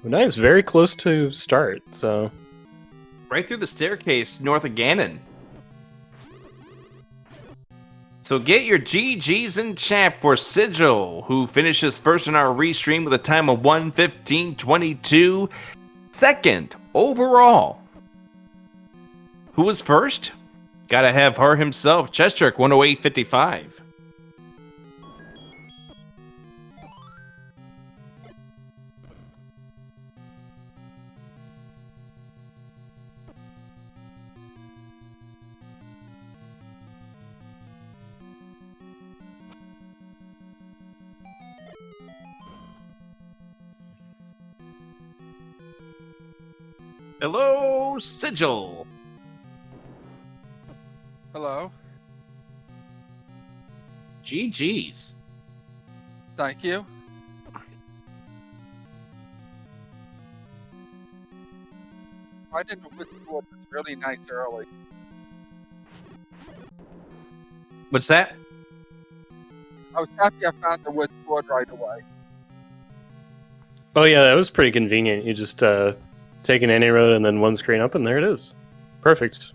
Nice, very close to start, so... Right through the staircase north of Ganon. So get your GGs in chat for Sigil, who finishes first in our restream with a time of 1:15:22. Second overall. Who was first? Gotta have her himself, Chestrick 108.55. Hello, Sigil. Hello. GG's. Thank you. I didn't know which sword was really nice early. What's that? I was happy I found the wood sword right away. Oh yeah, that was pretty convenient. You just take an any road and then one screen up and there it is. Perfect.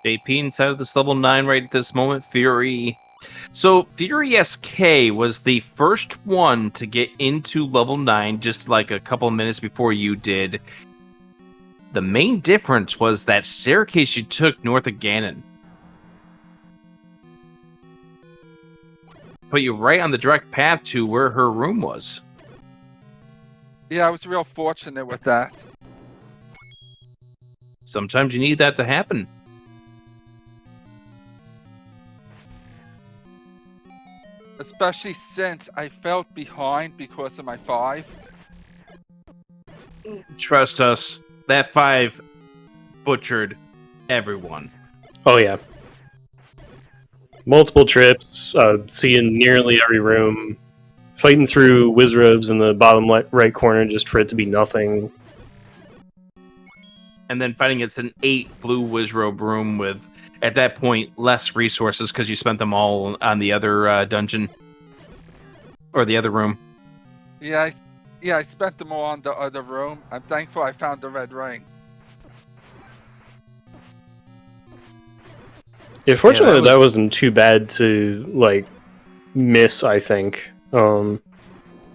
JP inside of this level 9 right at this moment. Fury. So Fury SK was the first one to get into level 9 just like a couple of minutes before you did. The main difference was that staircase you took north of Ganon. Put you right on the direct path to where her room was. Yeah, I was real fortunate with that. Sometimes you need that to happen. Especially since I felt behind because of my 5. Trust us, that 5 butchered everyone. Oh yeah. Multiple trips, seeing nearly every room, fighting through Wizrobes in the bottom right corner just for it to be nothing. And then fighting against an 8 blue Wizrobe room with, at that point, less resources because you spent them all on the other dungeon. Or the other room. Yeah, I spent them all on the other room. I'm thankful I found the red ring. Yeah, fortunately, that that wasn't too bad to like miss. I think,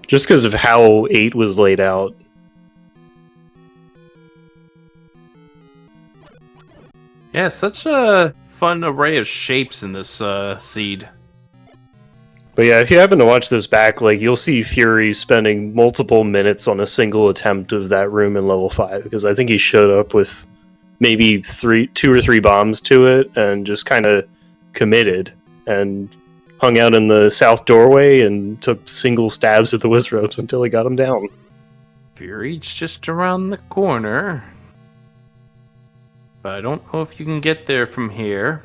just because of how 8 was laid out. Yeah, such a fun array of shapes in this seed. But yeah, if you happen to watch this back, like you'll see Fury spending multiple minutes on a single attempt of that room in level 5, because I think he showed up with maybe 2 or 3 bombs to it and just kind of committed and hung out in the south doorway and took single stabs at the Wizrobes until he got him down. Fury's just around the corner. But I don't know if you can get there from here.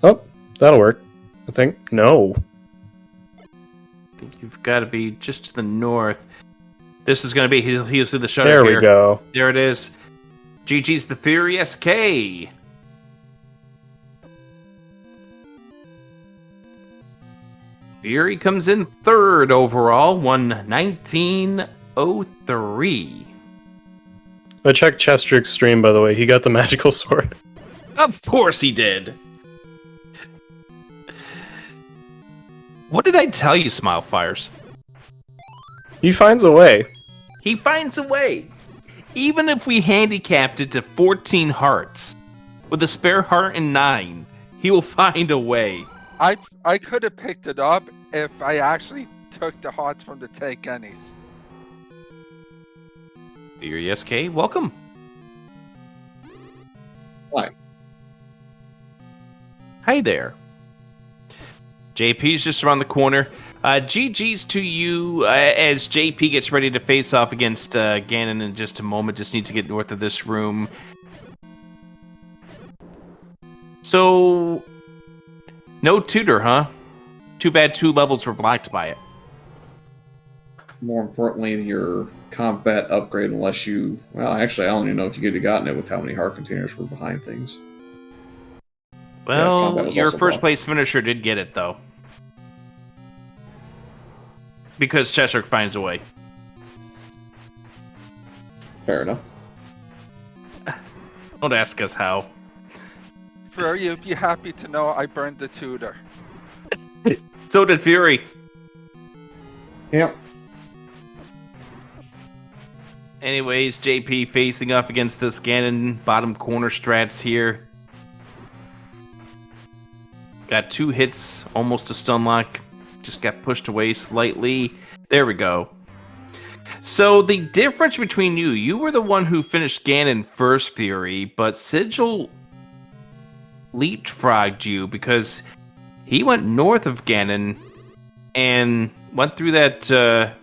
Oh, that'll work. I think. No. I think you've got to be just to the north. This is going to be he'll through the shutter There here. we go. There it is. GG's the Fury SK. Fury comes in third overall, won 1903. I checked Chestrick's stream, by the way. He got the magical sword. Of course he did. What did I tell you, Smilefires? He finds a way. He finds a way. Even if we handicapped it to 14 hearts, with a spare heart and 9, he will find a way. I could have picked it up if I actually took the hearts from the take anys. Fury SK, welcome. Hi. Hi there. JP's just around the corner. GG's to you as JP gets ready to face off against Ganon in just a moment. Just needs to get north of this room. So, no tutor, huh? Too bad 2 levels were blocked by it. More importantly, your combat upgrade, unless you... Well, actually, I don't even know if you could have gotten it with how many heart containers were behind things. Well, combat was your also first blocked. place finisher did get it, though. Because Cheshire finds a way. Fair enough. Don't ask us how. For you, be happy to know I burned the tutor. So did Fury. Yep. Anyways, JP facing off against this Ganon bottom corner strats here. Got 2 hits, almost a stun lock. Just got pushed away slightly. There we go. So the difference between you were the one who finished Ganon first, Fury, but Sigil leapfrogged you because he went north of Ganon and went through that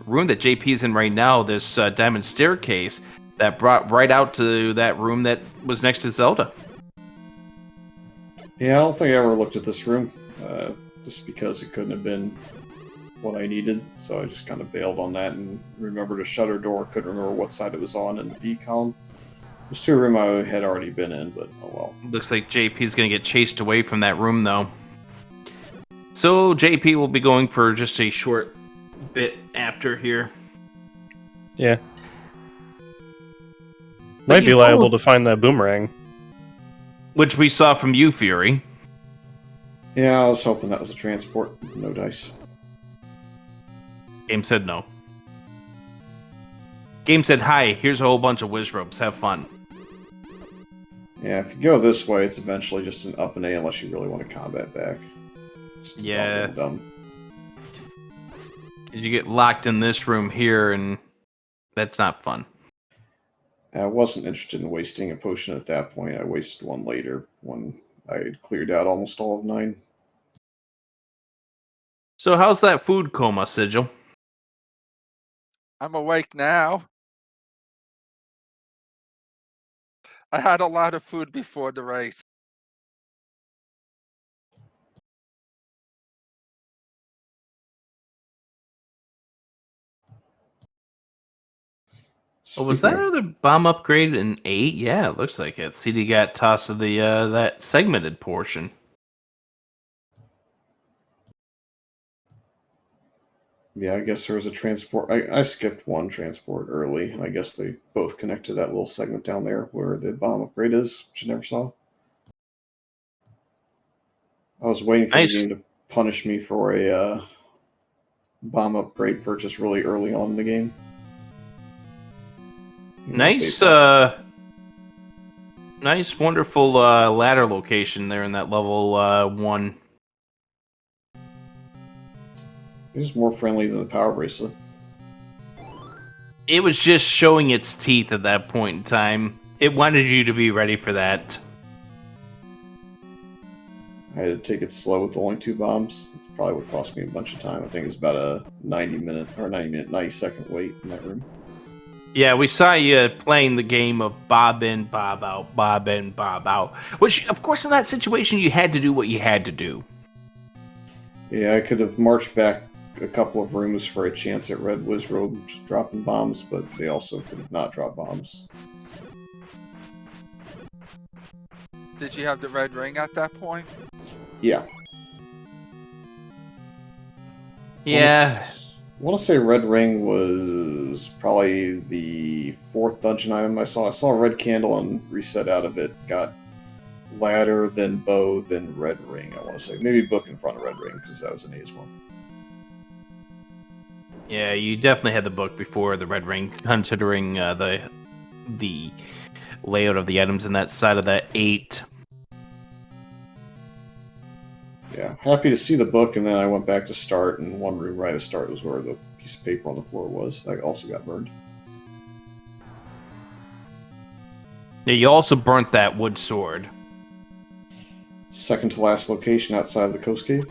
room that JP's in right now, this diamond staircase that brought right out to that room that was next to Zelda. Yeah, I don't think I ever looked at this room, just because it couldn't have been what I needed, so I just kind of bailed on that and remembered a shutter door, couldn't remember what side it was on in the B column. There's 2 room I had already been in, but oh well. Looks like JP's going to get chased away from that room, though. So JP will be going for just a short bit after here. Yeah. Might be liable to find that boomerang. Which we saw from you, Fury. Yeah, I was hoping that was a transport. No dice. Game said no. Game said, hi, here's a whole bunch of Wizrobes. Have fun. Yeah, if you go this way, it's eventually just an up and A unless you really want to combat back. It's Yeah. dumb. You get locked in this room here, and that's not fun. I wasn't interested in wasting a potion at that point. I wasted one later when I had cleared out almost all of 9. So how's that food coma, Sigil? I'm awake now. I had a lot of food before the race. Oh, was that Speaking of- another bomb upgrade in 8? Yeah, it looks like it. CD got tossed to the that segmented portion. Yeah, I guess there was a transport. I skipped one transport early, and I guess they both connect to that little segment down there where the bomb upgrade is, which I never saw. I was waiting for Nice. the game to punish me for a bomb upgrade purchase really early on in the game. You know, Nice, based on- Nice, wonderful ladder location there in that level 1. It was more friendly than the power bracelet. It was just showing its teeth at that point in time. It wanted you to be ready for that. I had to take it slow with only 2 bombs. It's probably what cost me a bunch of time. I think it was about a 90-second wait in that room. Yeah, we saw you playing the game of bob in, bob out, bob in, bob out. Which, of course, in that situation, you had to do what you had to do. Yeah, I could have marched back a couple of rooms for a chance at Red Wizrobe dropping bombs, but they also could have not dropped bombs. Did you have the red ring at that point? Yeah. Yeah. I want to say Red Ring was probably the 4th dungeon item I saw. I saw a red candle and reset out of it. Got ladder, then bow, then Red Ring, I want to say. Maybe book in front of Red Ring, because that was an A's one. Yeah, you definitely had the book before the red ring, considering the layout of the items in that side of that 8. Yeah, happy to see the book, and then I went back to start, and one room right at start was where the piece of paper on the floor was. That also got burned. Yeah, you also burnt that wood sword. Second to last location outside of the Coast Cave.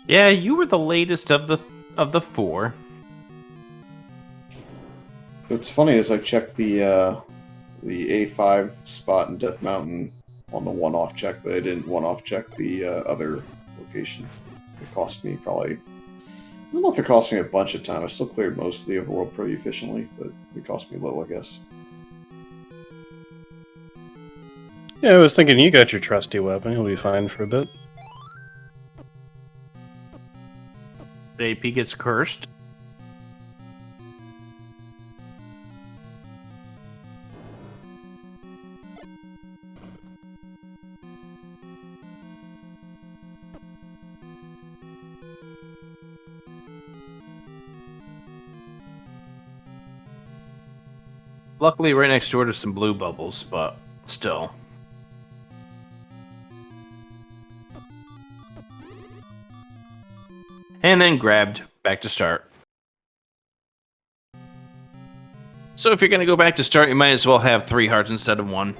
Yeah, you were the latest of the 4. What's funny is I checked the A5 spot in Death Mountain on the one-off check, but I didn't one-off check the other location. It cost me probably... I don't know if it cost me a bunch of time. I still cleared most of the overworld pretty efficiently, but it cost me little, I guess. Yeah, I was thinking you got your trusty weapon. You'll be fine for a bit. AP gets cursed. Luckily, right next door to some blue bubbles, but still. And then grabbed back to start. So if you're going to go back to start, you might as well have 3 hearts instead of 1.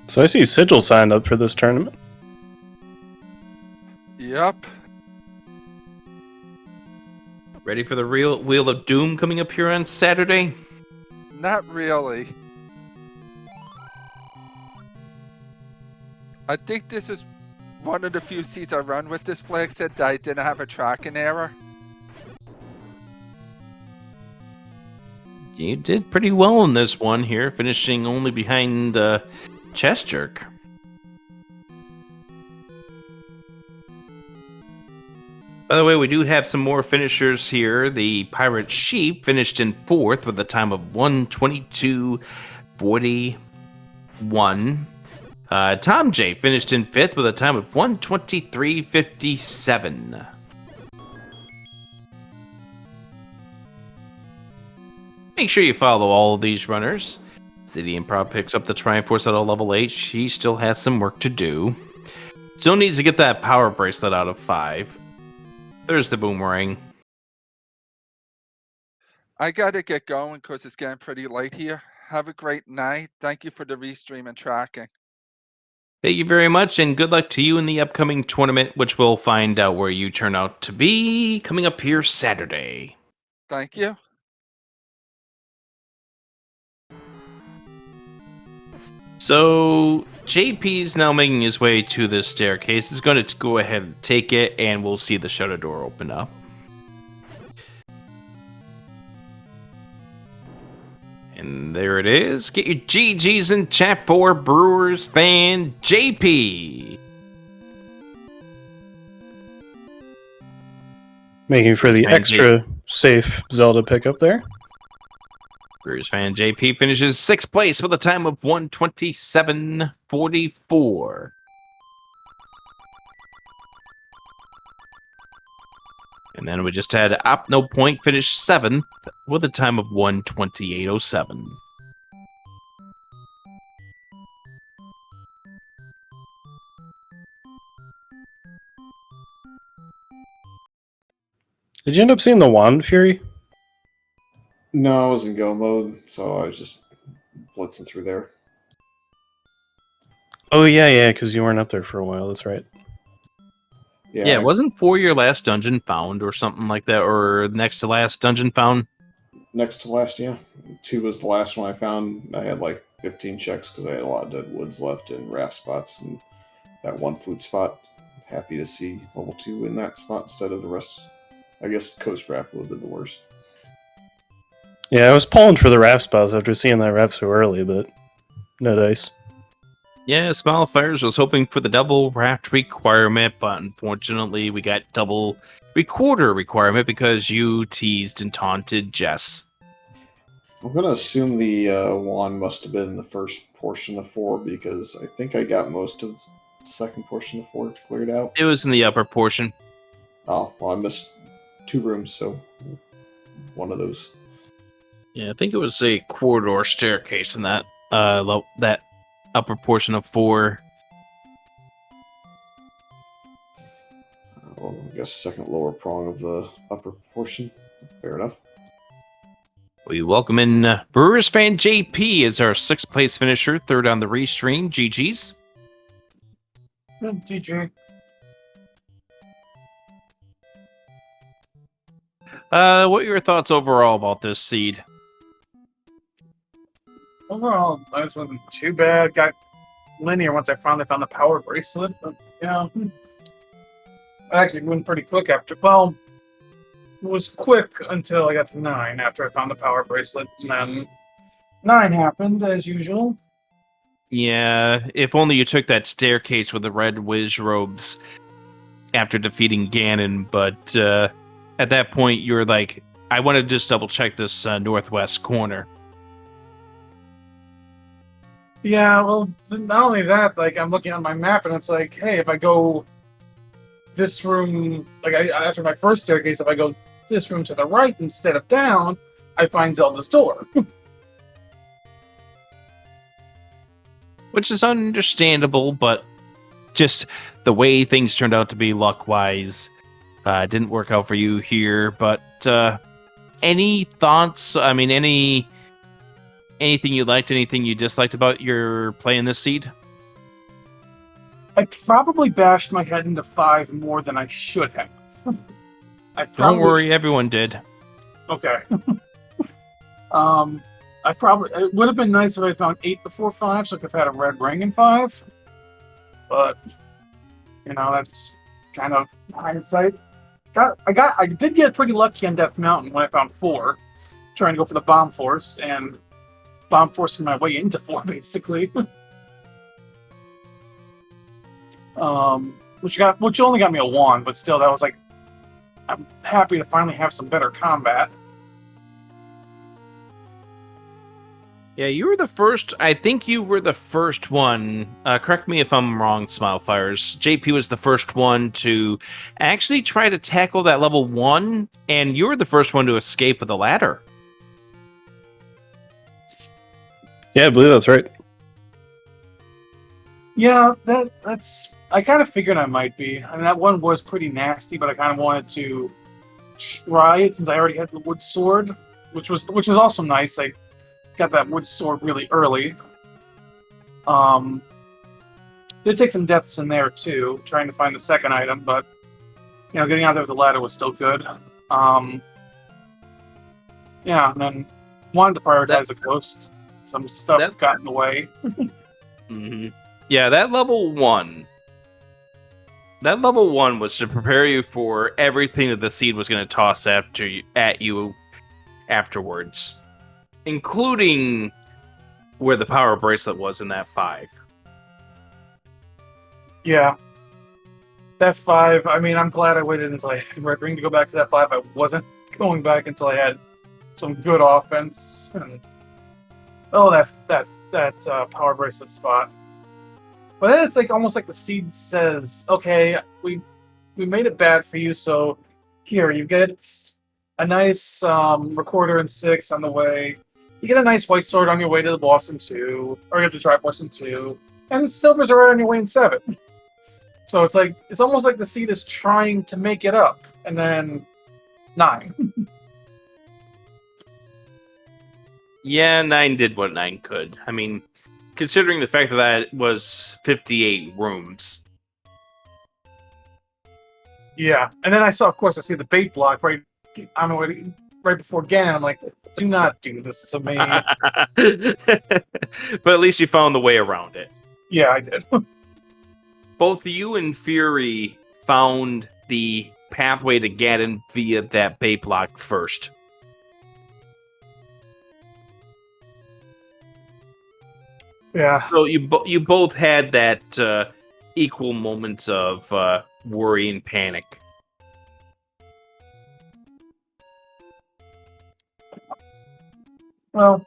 So I see Sigil signed up for this tournament. Yep. Ready for the real Wheel of Doom coming up here on Saturday? Not really. I think this is one of the few seats I run with this flag set that I didn't have a tracking error. You did pretty well in this one here, finishing only behind Chest Jerk. By the way, we do have some more finishers here. The Pirate Sheep finished in 4th with a time of 1:22:41. Tom J finished in 5th with a time of 1:23:57. Make sure you follow all of these runners. City Improv picks up the Triforce at a level 8. She still has some work to do. Still needs to get that power bracelet out of 5. There's the boomerang. I gotta get going because it's getting pretty late here. Have a great night. Thank you for the restream and tracking. Thank you very much, and good luck to you in the upcoming tournament, which we'll find out where you turn out to be coming up here Saturday. Thank you. So, JP's now making his way to the staircase. He's going to go ahead and take it, and we'll see the shutter door open up. And there it is. Get your GGs in chat for Brewers fan JP. Making for the And extra safe Zelda pickup there. Brewers fan JP finishes 6th place with a time of 1:27:44. And then we just had Opno Point finish 7th with a time of 1:28:07. Did you end up seeing the Wand Fury? No, I was in go mode, so I was just blitzing through there. Oh, yeah, because you weren't up there for a while. That's right. Yeah, wasn't 4 your last dungeon found or something like that, or next to last dungeon found? Next to last, yeah. 2 was the last one I found. I had like 15 checks because I had a lot of dead woods left and raft spots and that one flute spot. Happy to see level 2 in that spot instead of the rest. I guess Coast Raft would have been the worst. Yeah, I was pulling for the raft spots after seeing that raft so early, but no dice. Yeah, Smile Fires was hoping for the double raft requirement, but unfortunately we got double recorder requirement because you teased and taunted Jess. I'm going to assume the wand must have been the first portion of 4 because I think I got most of the second portion of 4 cleared out. It was in the upper portion. Oh, well, I missed 2 rooms, so one of those. Yeah, I think it was a corridor staircase in that that upper portion of 4. Well, I guess second lower prong of the upper portion. Fair enough. We welcome in Brewers fan JP as our 6th place finisher, 3rd on the restream. GG's. GG. What are your thoughts overall about this seed? Overall, it wasn't too bad. Got linear once I finally found the power bracelet. But, yeah. I actually went pretty quick after. Well, it was quick until I got to 9 after I found the power bracelet. And then 9 happened, as usual. Yeah, if only you took that staircase with the red whiz robes after defeating Ganon, but at that point you were like, I want to just double check this northwest corner. Yeah, well, not only that, like, I'm looking at my map and it's like, hey, if I go this room, like, after my first staircase, if I go this room to the right instead of down, I find Zelda's door. Which is understandable, but just the way things turned out to be luck-wise didn't work out for you here. But any thoughts? I mean, anything you liked, anything you disliked about your play in this seed? I probably bashed my head into 5 more than I should have. Don't worry, everyone did. Okay. It would have been nice if I found 8 before 5, so I could have had a red ring in 5. But, that's kind of hindsight. I did get pretty lucky on Death Mountain when I found 4, trying to go for the Bomb Force, and Bomb Forcing my way into 4, basically. Which only got me a 1, but still, that was like, I'm happy to finally have some better combat. Yeah, you were the first. I think you were the first one. Correct me if I'm wrong, Smile Fires. JP was the first one to actually try to tackle that level 1, and you were the first one to escape with a ladder. Yeah, I believe that's right. Yeah, that's. I kind of figured I might be. I mean, that one was pretty nasty, but I kind of wanted to try it since I already had the wood sword, which was also nice. I got that wood sword really early. Did take some deaths in there too, trying to find the second item, but getting out there with the ladder was still good. Yeah, and then wanted to prioritize the coast. Some stuff got in the way. Mm-hmm. Yeah, that level 1. That level 1 was to prepare you for everything that the seed was going to toss at you afterwards, including where the power bracelet was in that 5. Yeah. That 5, I mean, I'm glad I waited until I had Red Ring to go back to that 5. I wasn't going back until I had some good offense. And that power bracelet spot. But then it's like almost like the seed says, okay, we made it bad for you, so here you get a nice recorder in 6 on the way. You get a nice white sword on your way to the boss in 2, or you have to try boss in 2, and the silvers are right on your way in 7. So it's almost like the seed is trying to make it up, and then 9. Yeah, 9 did what 9 could. I mean, considering the fact that that was 58 rooms. Yeah, and then I see the bait block right on the way right before Ganon. I'm like, do not do this to me. But at least you found the way around it. Yeah, I did. Both you and Fury found the pathway to Ganon via that bait block first. Yeah. So you both had that equal moments of worry and panic. Well,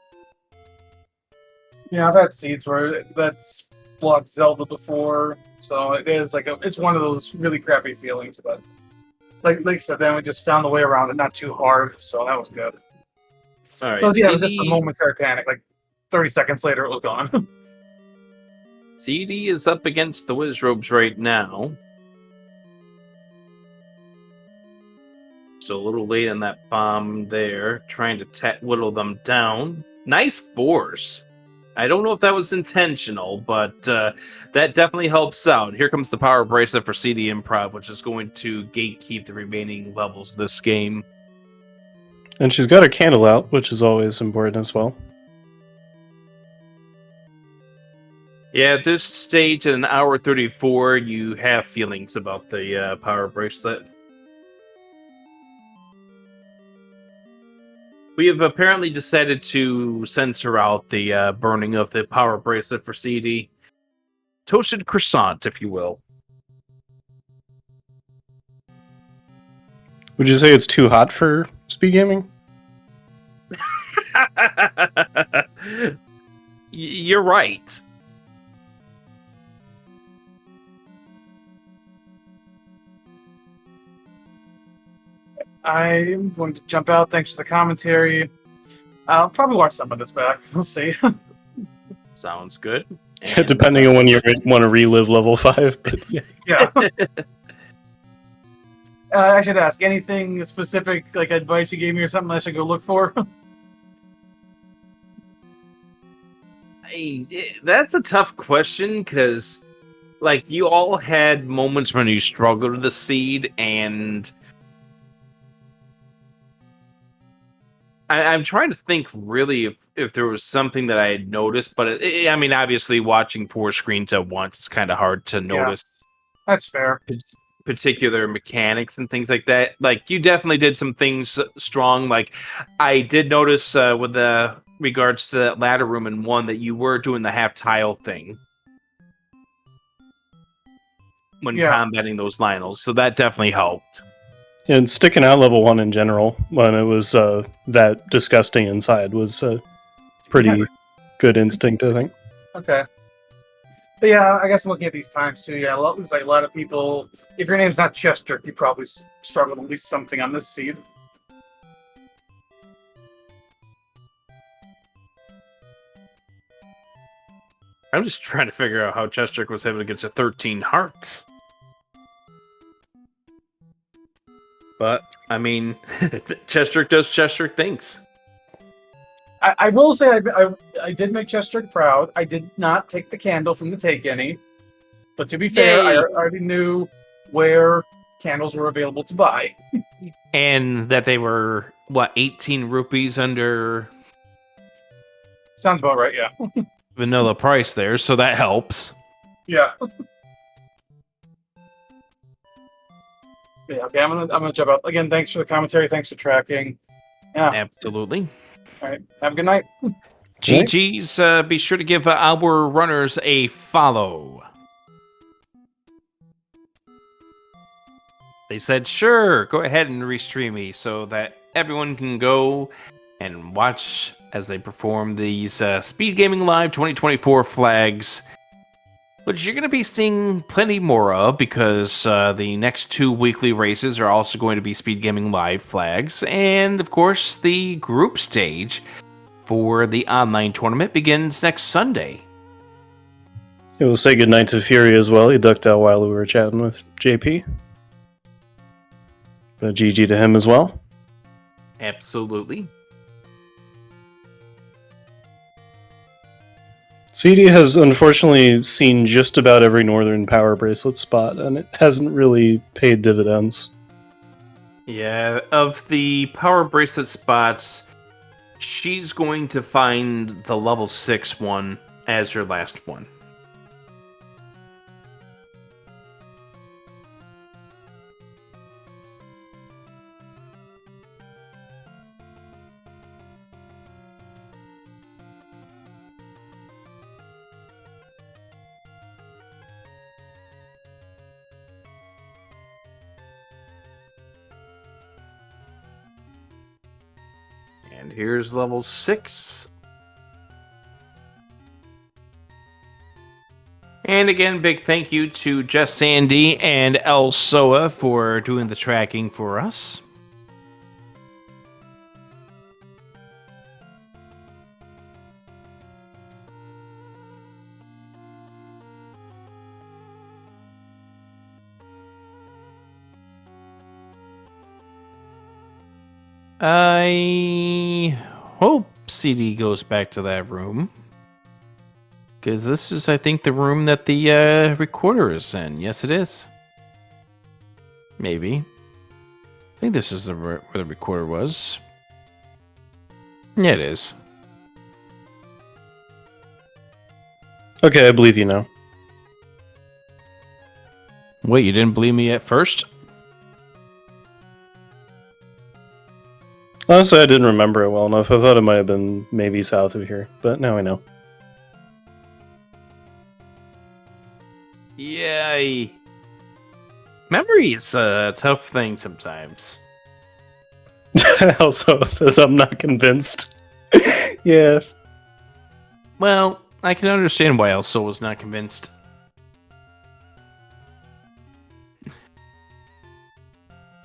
yeah, I've had seeds where that's blocked Zelda before, so it is it's one of those really crappy feelings. But like I said, then we just found the way around it, not too hard, so that was good. All right. So yeah, it was CD, just a momentary panic. Like 30 seconds later, it was gone. CD is up against the Wizrobes right now. So a little late on that bomb there, trying to whittle them down. Nice force. I don't know if that was intentional, but that definitely helps out. Here comes the power bracelet for CD Improv, which is going to gatekeep the remaining levels of this game. And she's got her candle out, which is always important as well. Yeah, at this stage, at an hour 34, you have feelings about the power bracelet. We have apparently decided to censor out the burning of the power bracelet for CD. Toasted croissant, if you will. Would you say it's too hot for speed gaming? You're right. I'm going to jump out. Thanks for the commentary. I'll probably watch some of this back. We'll see. Sounds good. And, Depending on when you want to relive level 5. But Yeah. I should ask anything specific, like advice you gave me or something I should go look for. That's a tough question because, like, you all had moments when you struggled with the seed, and I'm trying to think really if there was something that I had noticed, but I mean, obviously, watching 4 screens at once, it's kind of hard to notice. That's fair. Particular mechanics and things like that. Like, you definitely did some things strong. Like, I did notice with the regards to that ladder room in 1 that you were doing the half tile thing when combating those Lionels, so that definitely helped. and sticking out level 1 in general when it was that disgusting inside was a pretty good instinct, I think. Okay. But yeah, I guess looking at these times too, yeah, looks like a lot of people, if your name's not Chester, you probably struggle with at least something on this seed. I'm just trying to figure out how Chester was able to get you 13 hearts. But, I mean, Chester does Chester things. I will say I did make Chester proud. I did not take the candle from the Take Any. But to be fair, I already knew where candles were available to buy. And that they were, 18 rupees under Sounds about right, yeah. vanilla price there, so that helps. Yeah. Yeah, okay, I'm gonna jump out. Again, thanks for the commentary, thanks for tracking. Yeah. Absolutely. All right. Have a good night. GG's, be sure to give our runners a follow. They said, sure, go ahead and restream me so that everyone can go and watch as they perform these Speed Gaming Live 2024 flags. which you're going to be seeing plenty more of because the next 2 weekly races are also going to be Speed Gaming Live flags. And, of course, the group stage for the online tournament begins next Sunday. It will say goodnight to Fury as well. He ducked out while we were chatting with JP. But GG to him as well. Absolutely. CD has unfortunately seen just about every Northern Power Bracelet spot, and it hasn't really paid dividends. Yeah, of the Power Bracelet spots, she's going to find the level 6 one as her last one. And here's level 6. And again, big thank you to Jess Sandy and El Soa for doing the tracking for us. I hope CD goes back to that room. Because this is, I think, the room that the recorder is in. Yes, it is. Maybe. I think this is where the recorder was. Yeah, it is. Okay, I believe you now. Wait, you didn't believe me at first? Honestly, I didn't remember it well enough. I thought it might have been maybe south of here, but now I know. Yeah, memory is a tough thing sometimes. Also says I'm not convinced. Yeah. Well, I can understand why Elso was not convinced.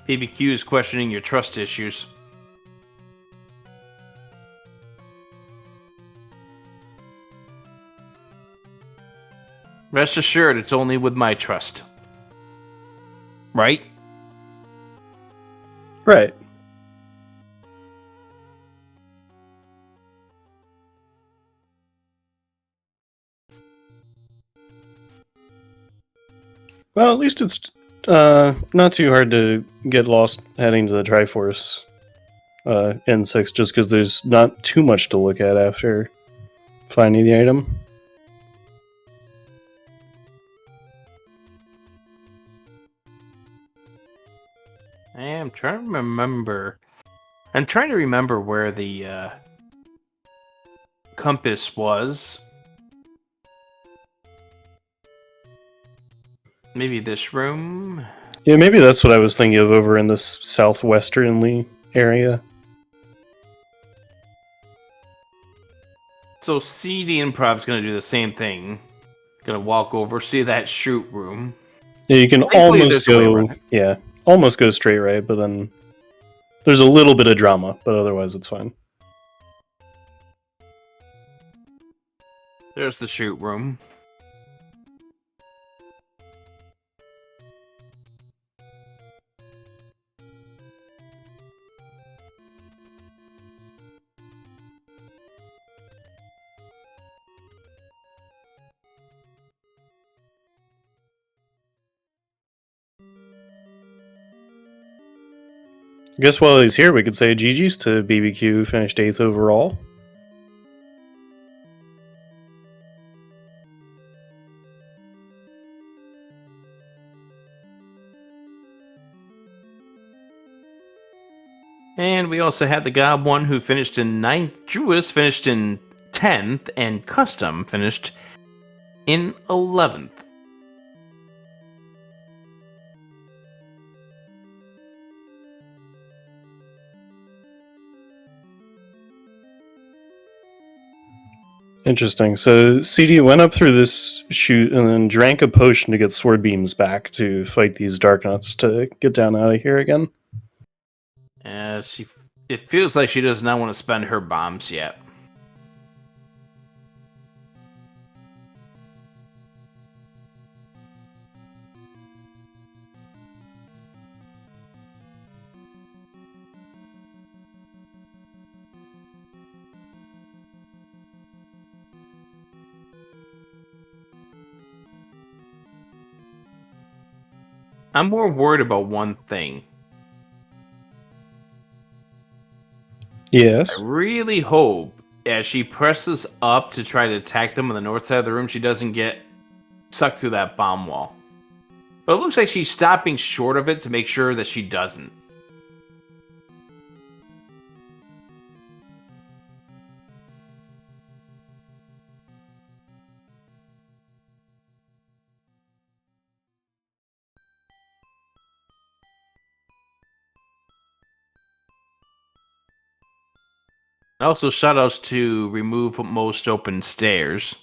BBQ is questioning your trust issues. Rest assured, it's only with my trust. Right? Right. Well, at least it's not too hard to get lost heading to the Triforce N6 just because there's not too much to look at after finding the item. I'm trying to remember. I'm trying to remember where the compass was. Maybe this room? Yeah, maybe that's what I was thinking of over in this southwesternly area. So CD Improv's gonna do the same thing. Gonna walk over, see that shoot room. Yeah, you can Thankfully, almost there's a way go, around it. yeah, almost go straight right, but then there's a little bit of drama, but otherwise it's fine. There's the shoot room. I guess while he's here, we could say GG's to BBQ, finished 8th overall. And we also had the Gob one who finished in 9th. Druis finished in 10th, and Custom finished in 11th. Interesting. So CD went up through this chute and then drank a potion to get sword beams back to fight these dark nuts to get down out of here again. It feels like she does not want to spend her bombs yet. I'm more worried about one thing. Yes. I really hope as she presses up to try to attack them on the north side of the room, she doesn't get sucked through that bomb wall. But it looks like she's stopping short of it to make sure that she doesn't. Also, shoutouts to remove most open stairs.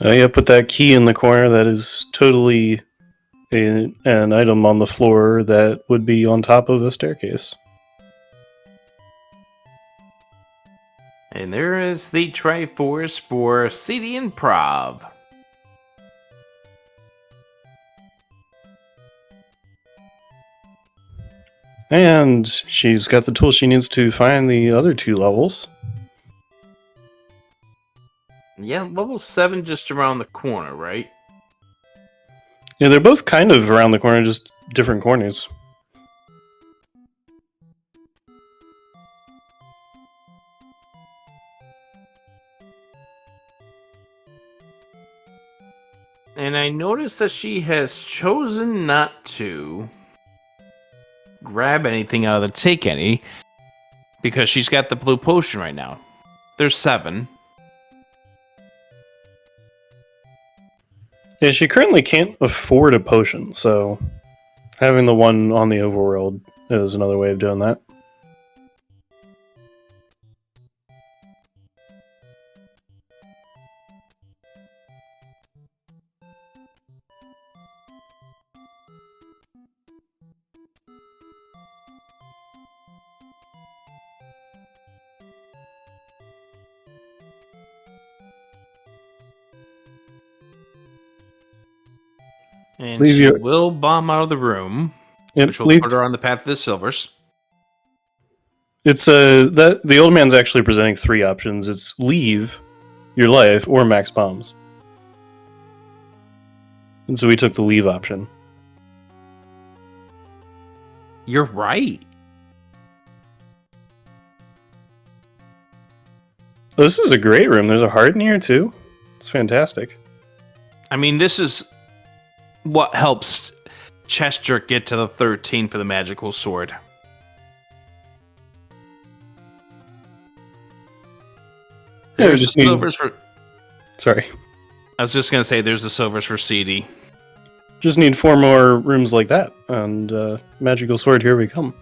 Oh yeah, put that key in the corner. That is totally an item on the floor that would be on top of a staircase. And there is the Triforce for CD Improv. And she's got the tool she needs to find the other 2 levels. Yeah, level 7 just around the corner, right? Yeah, they're both kind of around the corner, just different corners. And I noticed that she has chosen not to grab anything out of the take any because she's got the blue potion right now. There's 7. Yeah, she currently can't afford a potion, so having the one on the overworld is another way of doing that. And Leave she your- will bomb out of the room, Yep, which will leave- put her on the path to the silvers. It's that the old man's actually presenting 3 options. It's leave your life or max bombs. And so we took the leave option. You're right. Oh, this is a great room. There's a heart in here too. It's fantastic. I mean, this is what helps Chester get to the 13 for the magical sword. Yeah, we There's just the need- silvers for. Sorry. I was just gonna say, there's the silvers for CD. Just need 4 more rooms like that, and magical sword, here we come.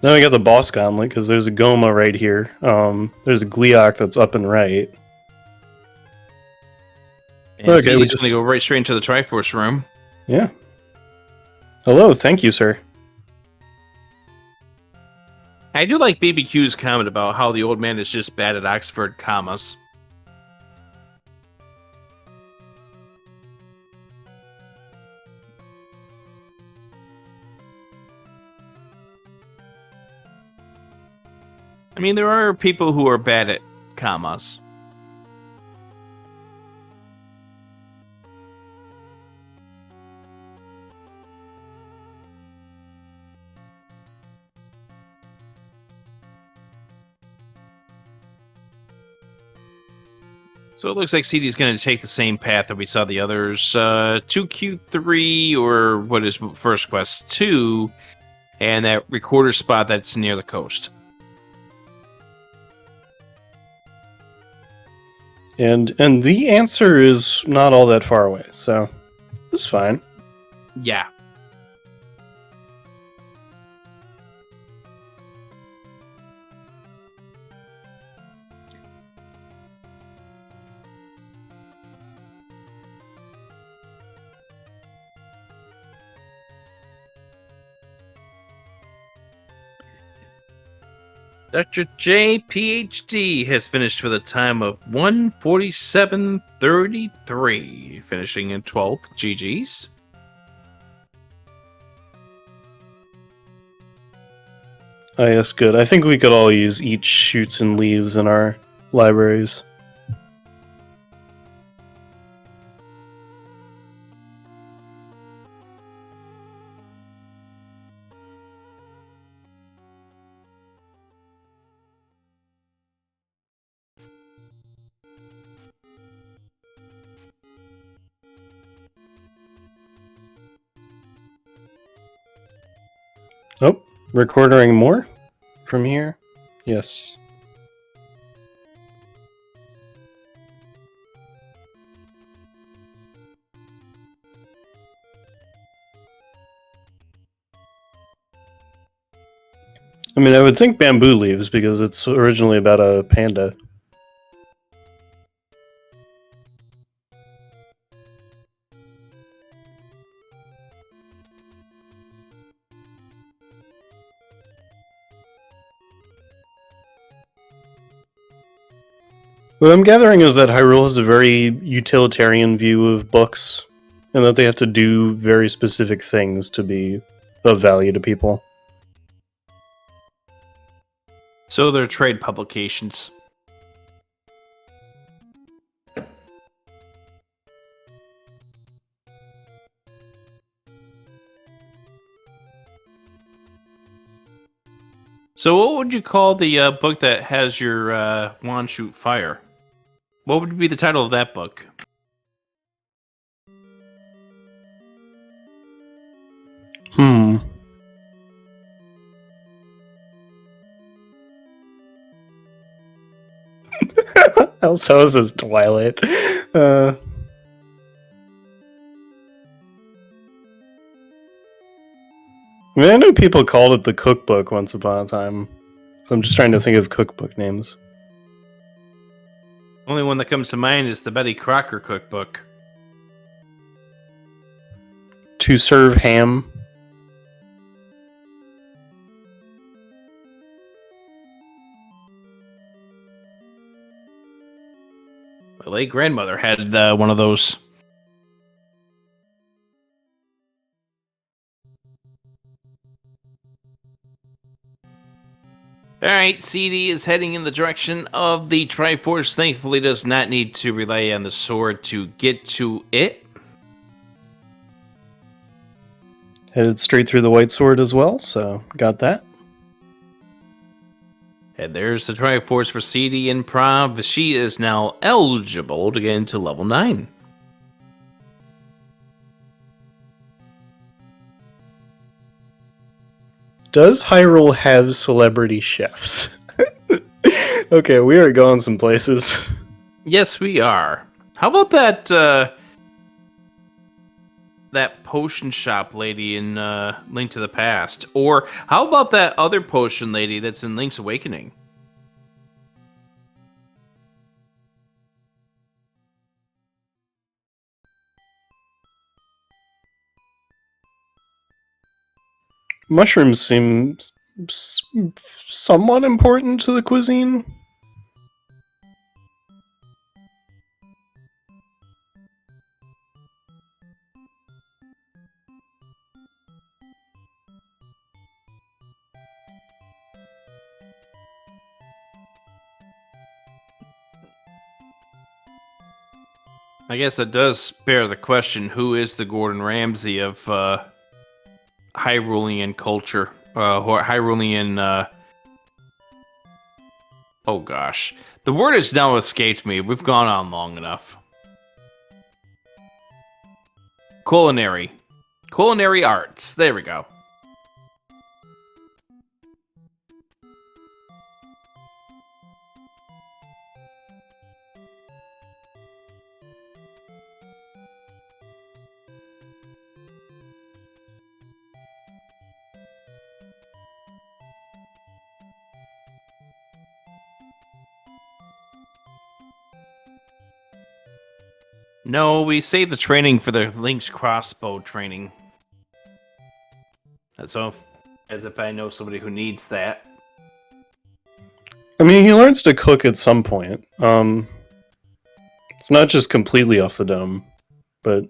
Now we got the boss gauntlet, because there's a Goma right here. There's a Gleeok that's up and right. And Okay, CD's we just- gonna go right straight into the Triforce room. Yeah. Hello, thank you, sir. I do like BBQ's comment about how the old man is just bad at Oxford commas. I mean, there are people who are bad at commas. So it looks like CD's going to take the same path that we saw the others. 2Q3, or what is first quest 2, and that recorder spot that's near the coast. And the answer is not all that far away, so it's fine. Yeah. Dr. J, PhD, has finished with a time of 1:47:33, finishing in 12th. GG's. Oh, yes, good. I think we could all use each shoots and leaves in our libraries. Oh, recording more from here? Yes. I mean, I would think bamboo leaves because it's originally about a panda. What I'm gathering is that Hyrule has a very utilitarian view of books, and that they have to do very specific things to be of value to people. So they're trade publications. So what would you call the book that has your wand shoot fire? What would be the title of that book? Hmm. So is this Twilight. I mean, I know people called it the cookbook once upon a time, so I'm just trying to think of cookbook names. Only one that comes to mind is the Betty Crocker cookbook. To serve ham. My late grandmother had one of those. Alright, CD is heading in the direction of the Triforce. Thankfully does not need to rely on the sword to get to it. Headed straight through the white sword as well, so got that. And there's the Triforce for CD and Prov. She is now eligible to get into level 9. Does Hyrule have celebrity chefs? Okay, we are going some places. Yes, we are. How about that potion shop lady in Link to the Past? Or how about that other potion lady that's in Link's Awakening? Mushrooms seem somewhat important to the cuisine. I guess it does bear the question, who is the Gordon Ramsay of Hyrulean culture? Hyrulean... oh gosh. The word has now escaped me. We've gone on long enough. Culinary. Culinary arts. There we go. No, we saved the training for the Link's crossbow training. As if I know somebody who needs that. I mean, he learns to cook at some point. It's not just completely off the dome, but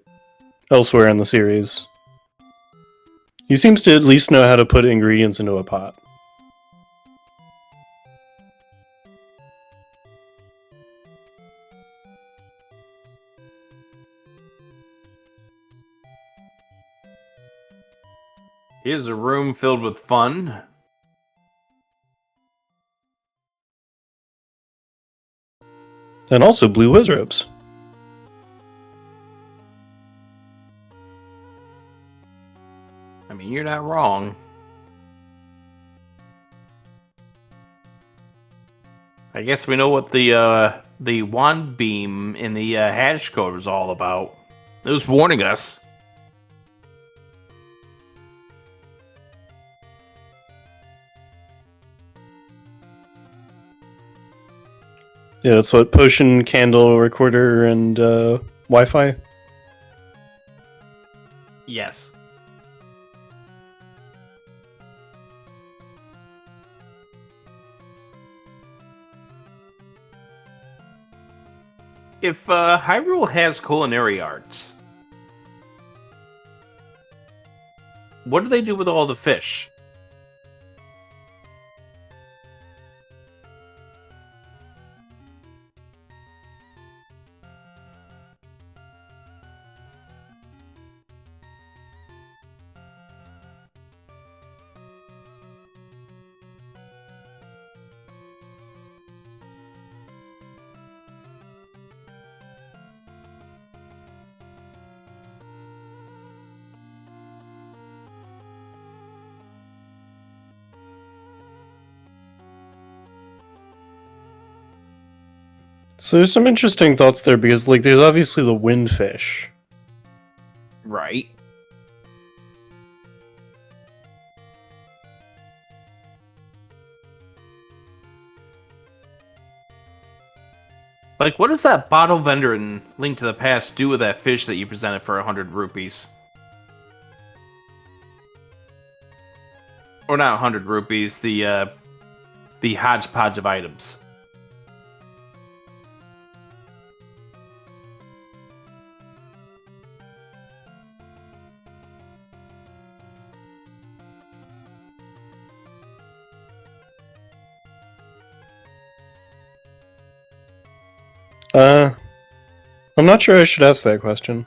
elsewhere in the series. He seems to at least know how to put ingredients into a pot. Here's a room filled with fun. And also blue wizards. I mean, you're not wrong. I guess we know what the wand beam in the hash code was all about. It was warning us. Yeah, that's what potion, candle, recorder, and Wi-Fi. Yes. If Hyrule has culinary arts, what do they do with all the fish? So there's some interesting thoughts there because, like, there's obviously the windfish. Right. Like, what does that bottle vendor in Link to the Past do with that fish that you presented for 100 rupees? Or not 100 rupees, the hodgepodge of items. I'm not sure I should ask that question.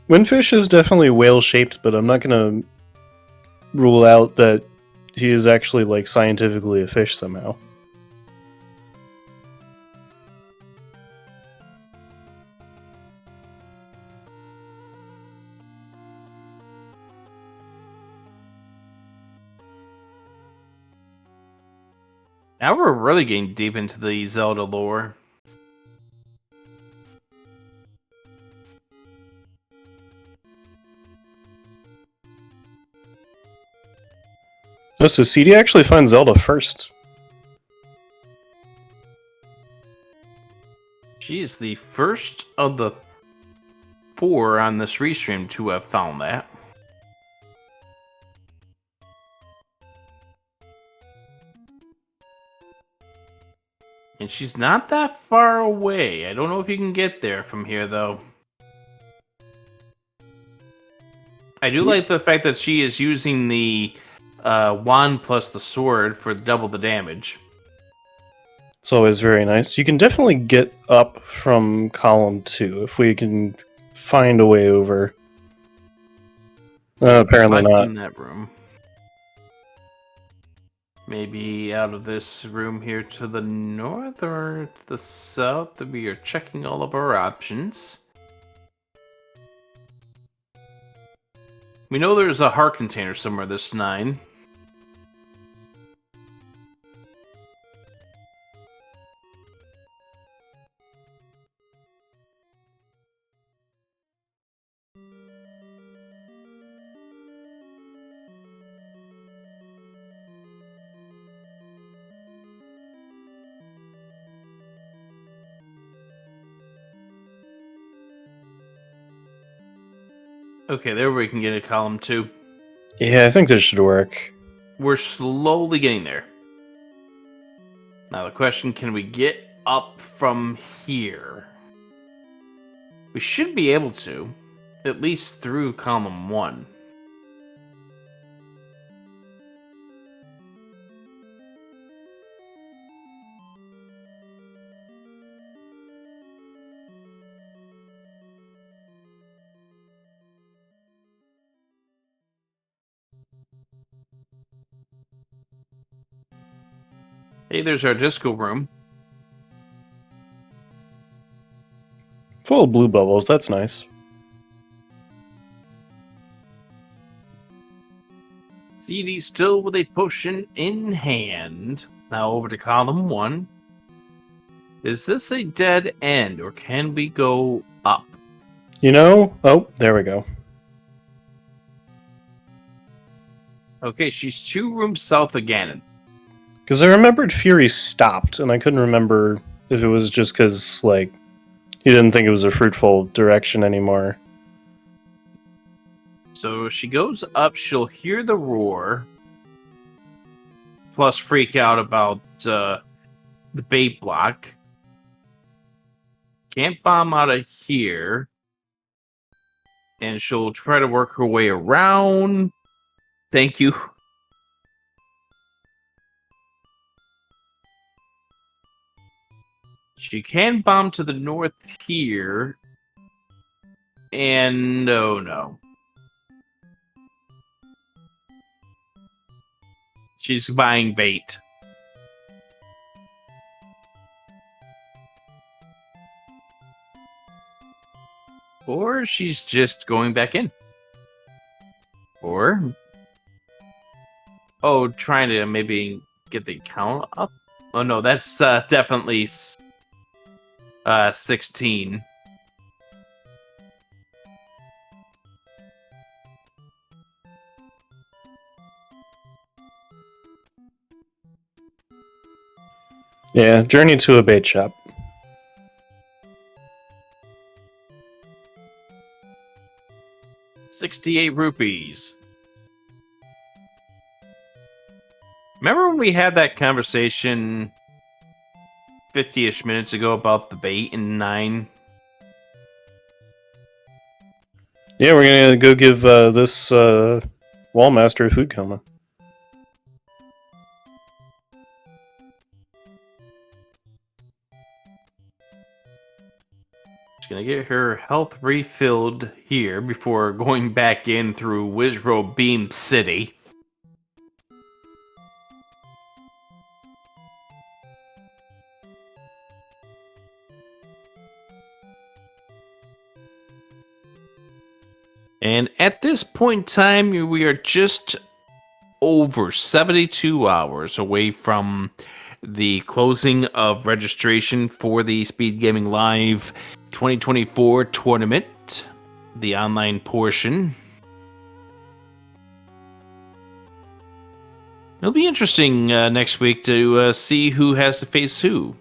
Windfish is definitely whale-shaped, but I'm not gonna rule out that he is actually, like, scientifically a fish somehow. Now we're really getting deep into the Zelda lore. Oh, so CD actually finds Zelda first. She is the first of the 4 on this restream to have found that. And she's not that far away. I don't know if you can get there from here, though. I do like the fact that she is using the wand plus the sword for double the damage. It's always very nice. You can definitely get up from column 2 if we can find a way over. Apparently Might be not. in that room. Maybe out of this room here to the north or to the south. We are checking all of our options. We know there's a heart container somewhere this 9. Okay, there we can get a column 2. Yeah, I think this should work. We're slowly getting there. Now the question, can we get up from here? We should be able to, at least through column 1. Hey, there's our disco room. Full of blue bubbles, that's nice. CD still with a potion in hand. Now over to column 1. Is this a dead end, or can we go up? You know? Oh, there we go. Okay, she's 2 rooms south of Ganon. Because I remembered Fury stopped, and I couldn't remember if it was just because, like, he didn't think it was a fruitful direction anymore. So she goes up, she'll hear the roar, plus freak out about the bait block. Can't bomb out of here. And she'll try to work her way around. Thank you. She can bomb to the north here. And oh no. She's buying bait. Or she's just going back in. Or... oh, trying to maybe get the count up? Oh no, that's definitely 16. Yeah, journey to a bait shop. ₹68. Remember when we had that conversation 50-ish minutes ago about the bait in 9? Yeah, we're gonna go give this Wallmaster a food coma. She's gonna get her health refilled here before going back in through Wizrow Beam City. And at this point in time, we are just over 72 hours away from the closing of registration for the Speed Gaming Live 2024 tournament, the online portion. It'll be interesting next week to see who has to face who.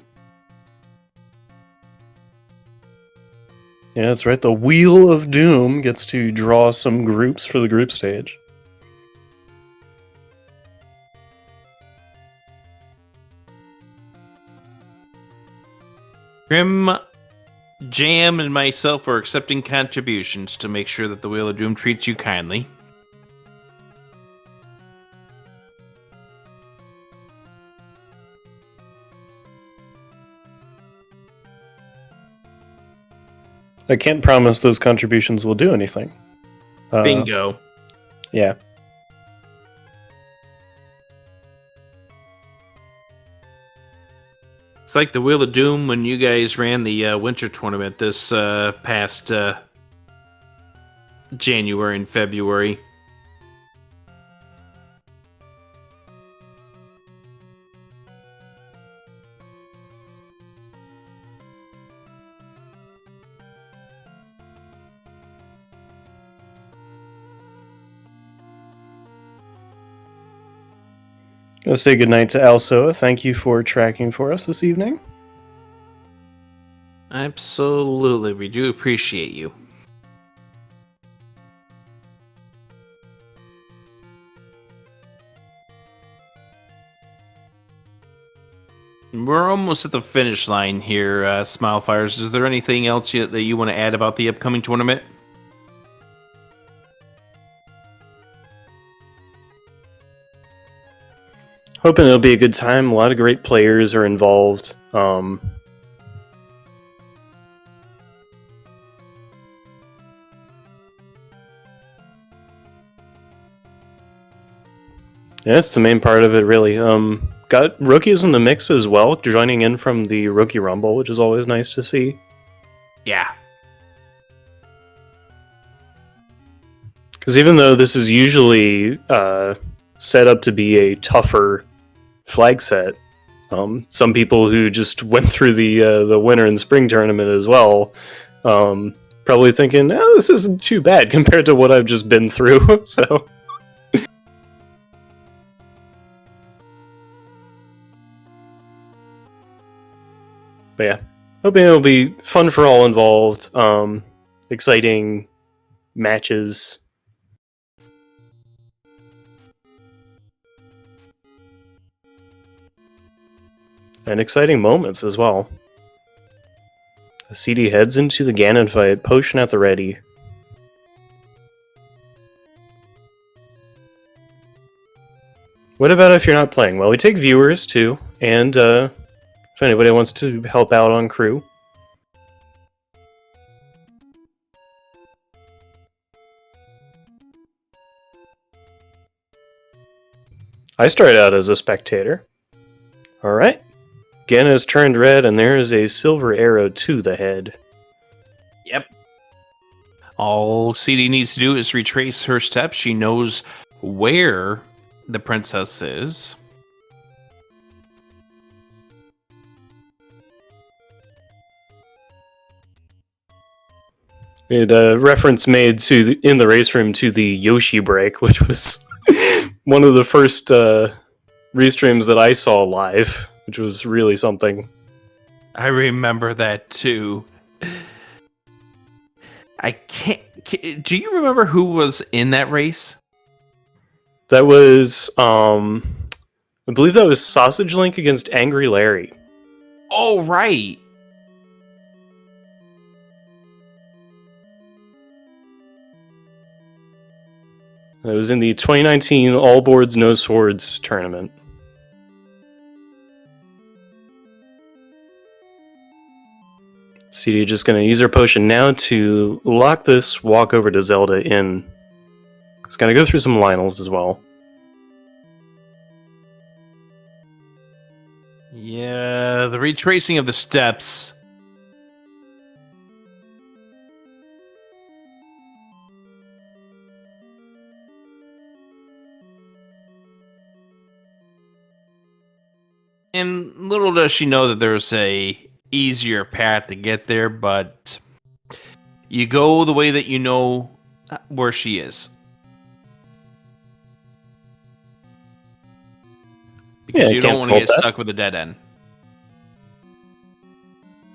Yeah, that's right. The Wheel of Doom gets to draw some groups for the group stage. Grim, Jam, and myself are accepting contributions to make sure that the Wheel of Doom treats you kindly. I can't promise those contributions will do anything. Bingo. Yeah. It's like the Wheel of Doom when you guys ran the winter tournament this past January and February. I'll say goodnight to Alsoa. Thank you for tracking for us this evening. Absolutely, we do appreciate you. we're almost at the finish line here, Smilefires. Is there anything else that you want to add about the upcoming tournament? Hoping it'll be a good time. A lot of great players are involved. Yeah, that's the main part of it, really. Got rookies in the mix as well, joining in from the Rookie Rumble, which is always nice to see. Yeah. Because even though this is usually set up to be a tougher flag set, some people who just went through the winter and spring tournament as well, probably thinking, "Oh, this isn't too bad compared to what I've just been through." So. But yeah, hoping it'll be fun for all involved. Exciting matches. And exciting moments as well. CD heads into the Ganon fight, potion at the ready. What about if you're not playing? Well, we take viewers too, and if anybody wants to help out on crew. I started out as a spectator. Alright. Ganon has turned red, and there is a silver arrow to the head. Yep. All CD needs to do is retrace her steps. She knows where the princess is. It reference made to in the race room to the Yoshi break, which was one of the first restreams that I saw live, which was really something. I remember that too. I can't. Do you remember who was in that race? That was, I believe that was Sausage Link against Angry Larry. Oh, right. It was in the 2019 All Boards No Swords tournament. CD just going to use her potion now to lock this walk over to Zelda in. It's going to go through some Lionels as well. Yeah, the retracing of the steps. And little does she know that there's a easier path to get there, but you go the way that you know where she is. Because you don't want to get stuck with a dead end.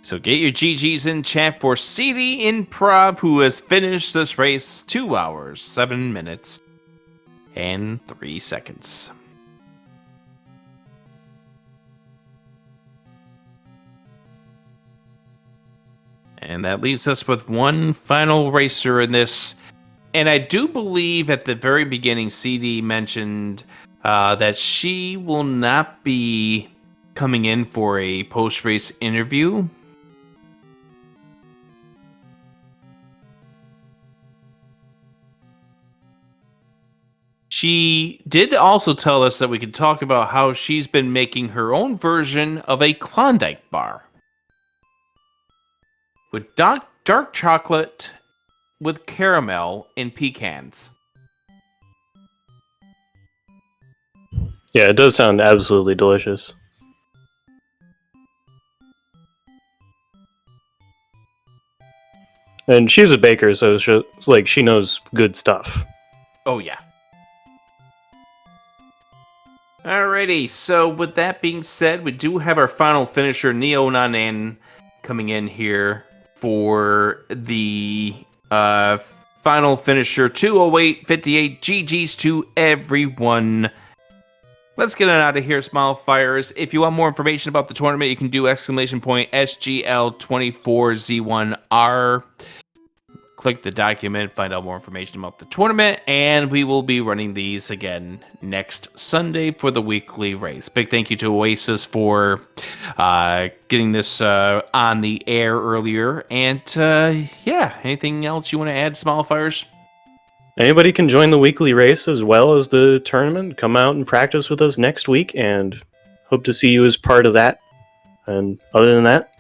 So get your GGs in chat for CD Improv, who has finished this race 2 hours, 7 minutes, and 3 seconds. And that leaves us with one final racer in this. And I do believe at the very beginning, CD mentioned that she will not be coming in for a post-race interview. She did also tell us that we could talk about how she's been making her own version of a Klondike bar. With dark chocolate with caramel and pecans. Yeah, it does sound absolutely delicious. And she's a baker, so it's like she knows good stuff. Oh, yeah. Alrighty, so with that being said, we do have our final finisher, Neonanan, coming in here for the final finisher, 208.58. GG's to everyone Let's get on out of here, Smile Fires. If you want more information about the tournament, you can do !SGL24Z1R. Click the document, find out more information about the tournament, and we will be running these again next Sunday for the weekly race. Big thank you to Oasis for getting this on the air earlier. And anything else you want to add, Smile Fires? Anybody can join the weekly race as well as the tournament. Come out and practice with us next week, and hope to see you as part of that. And other than that,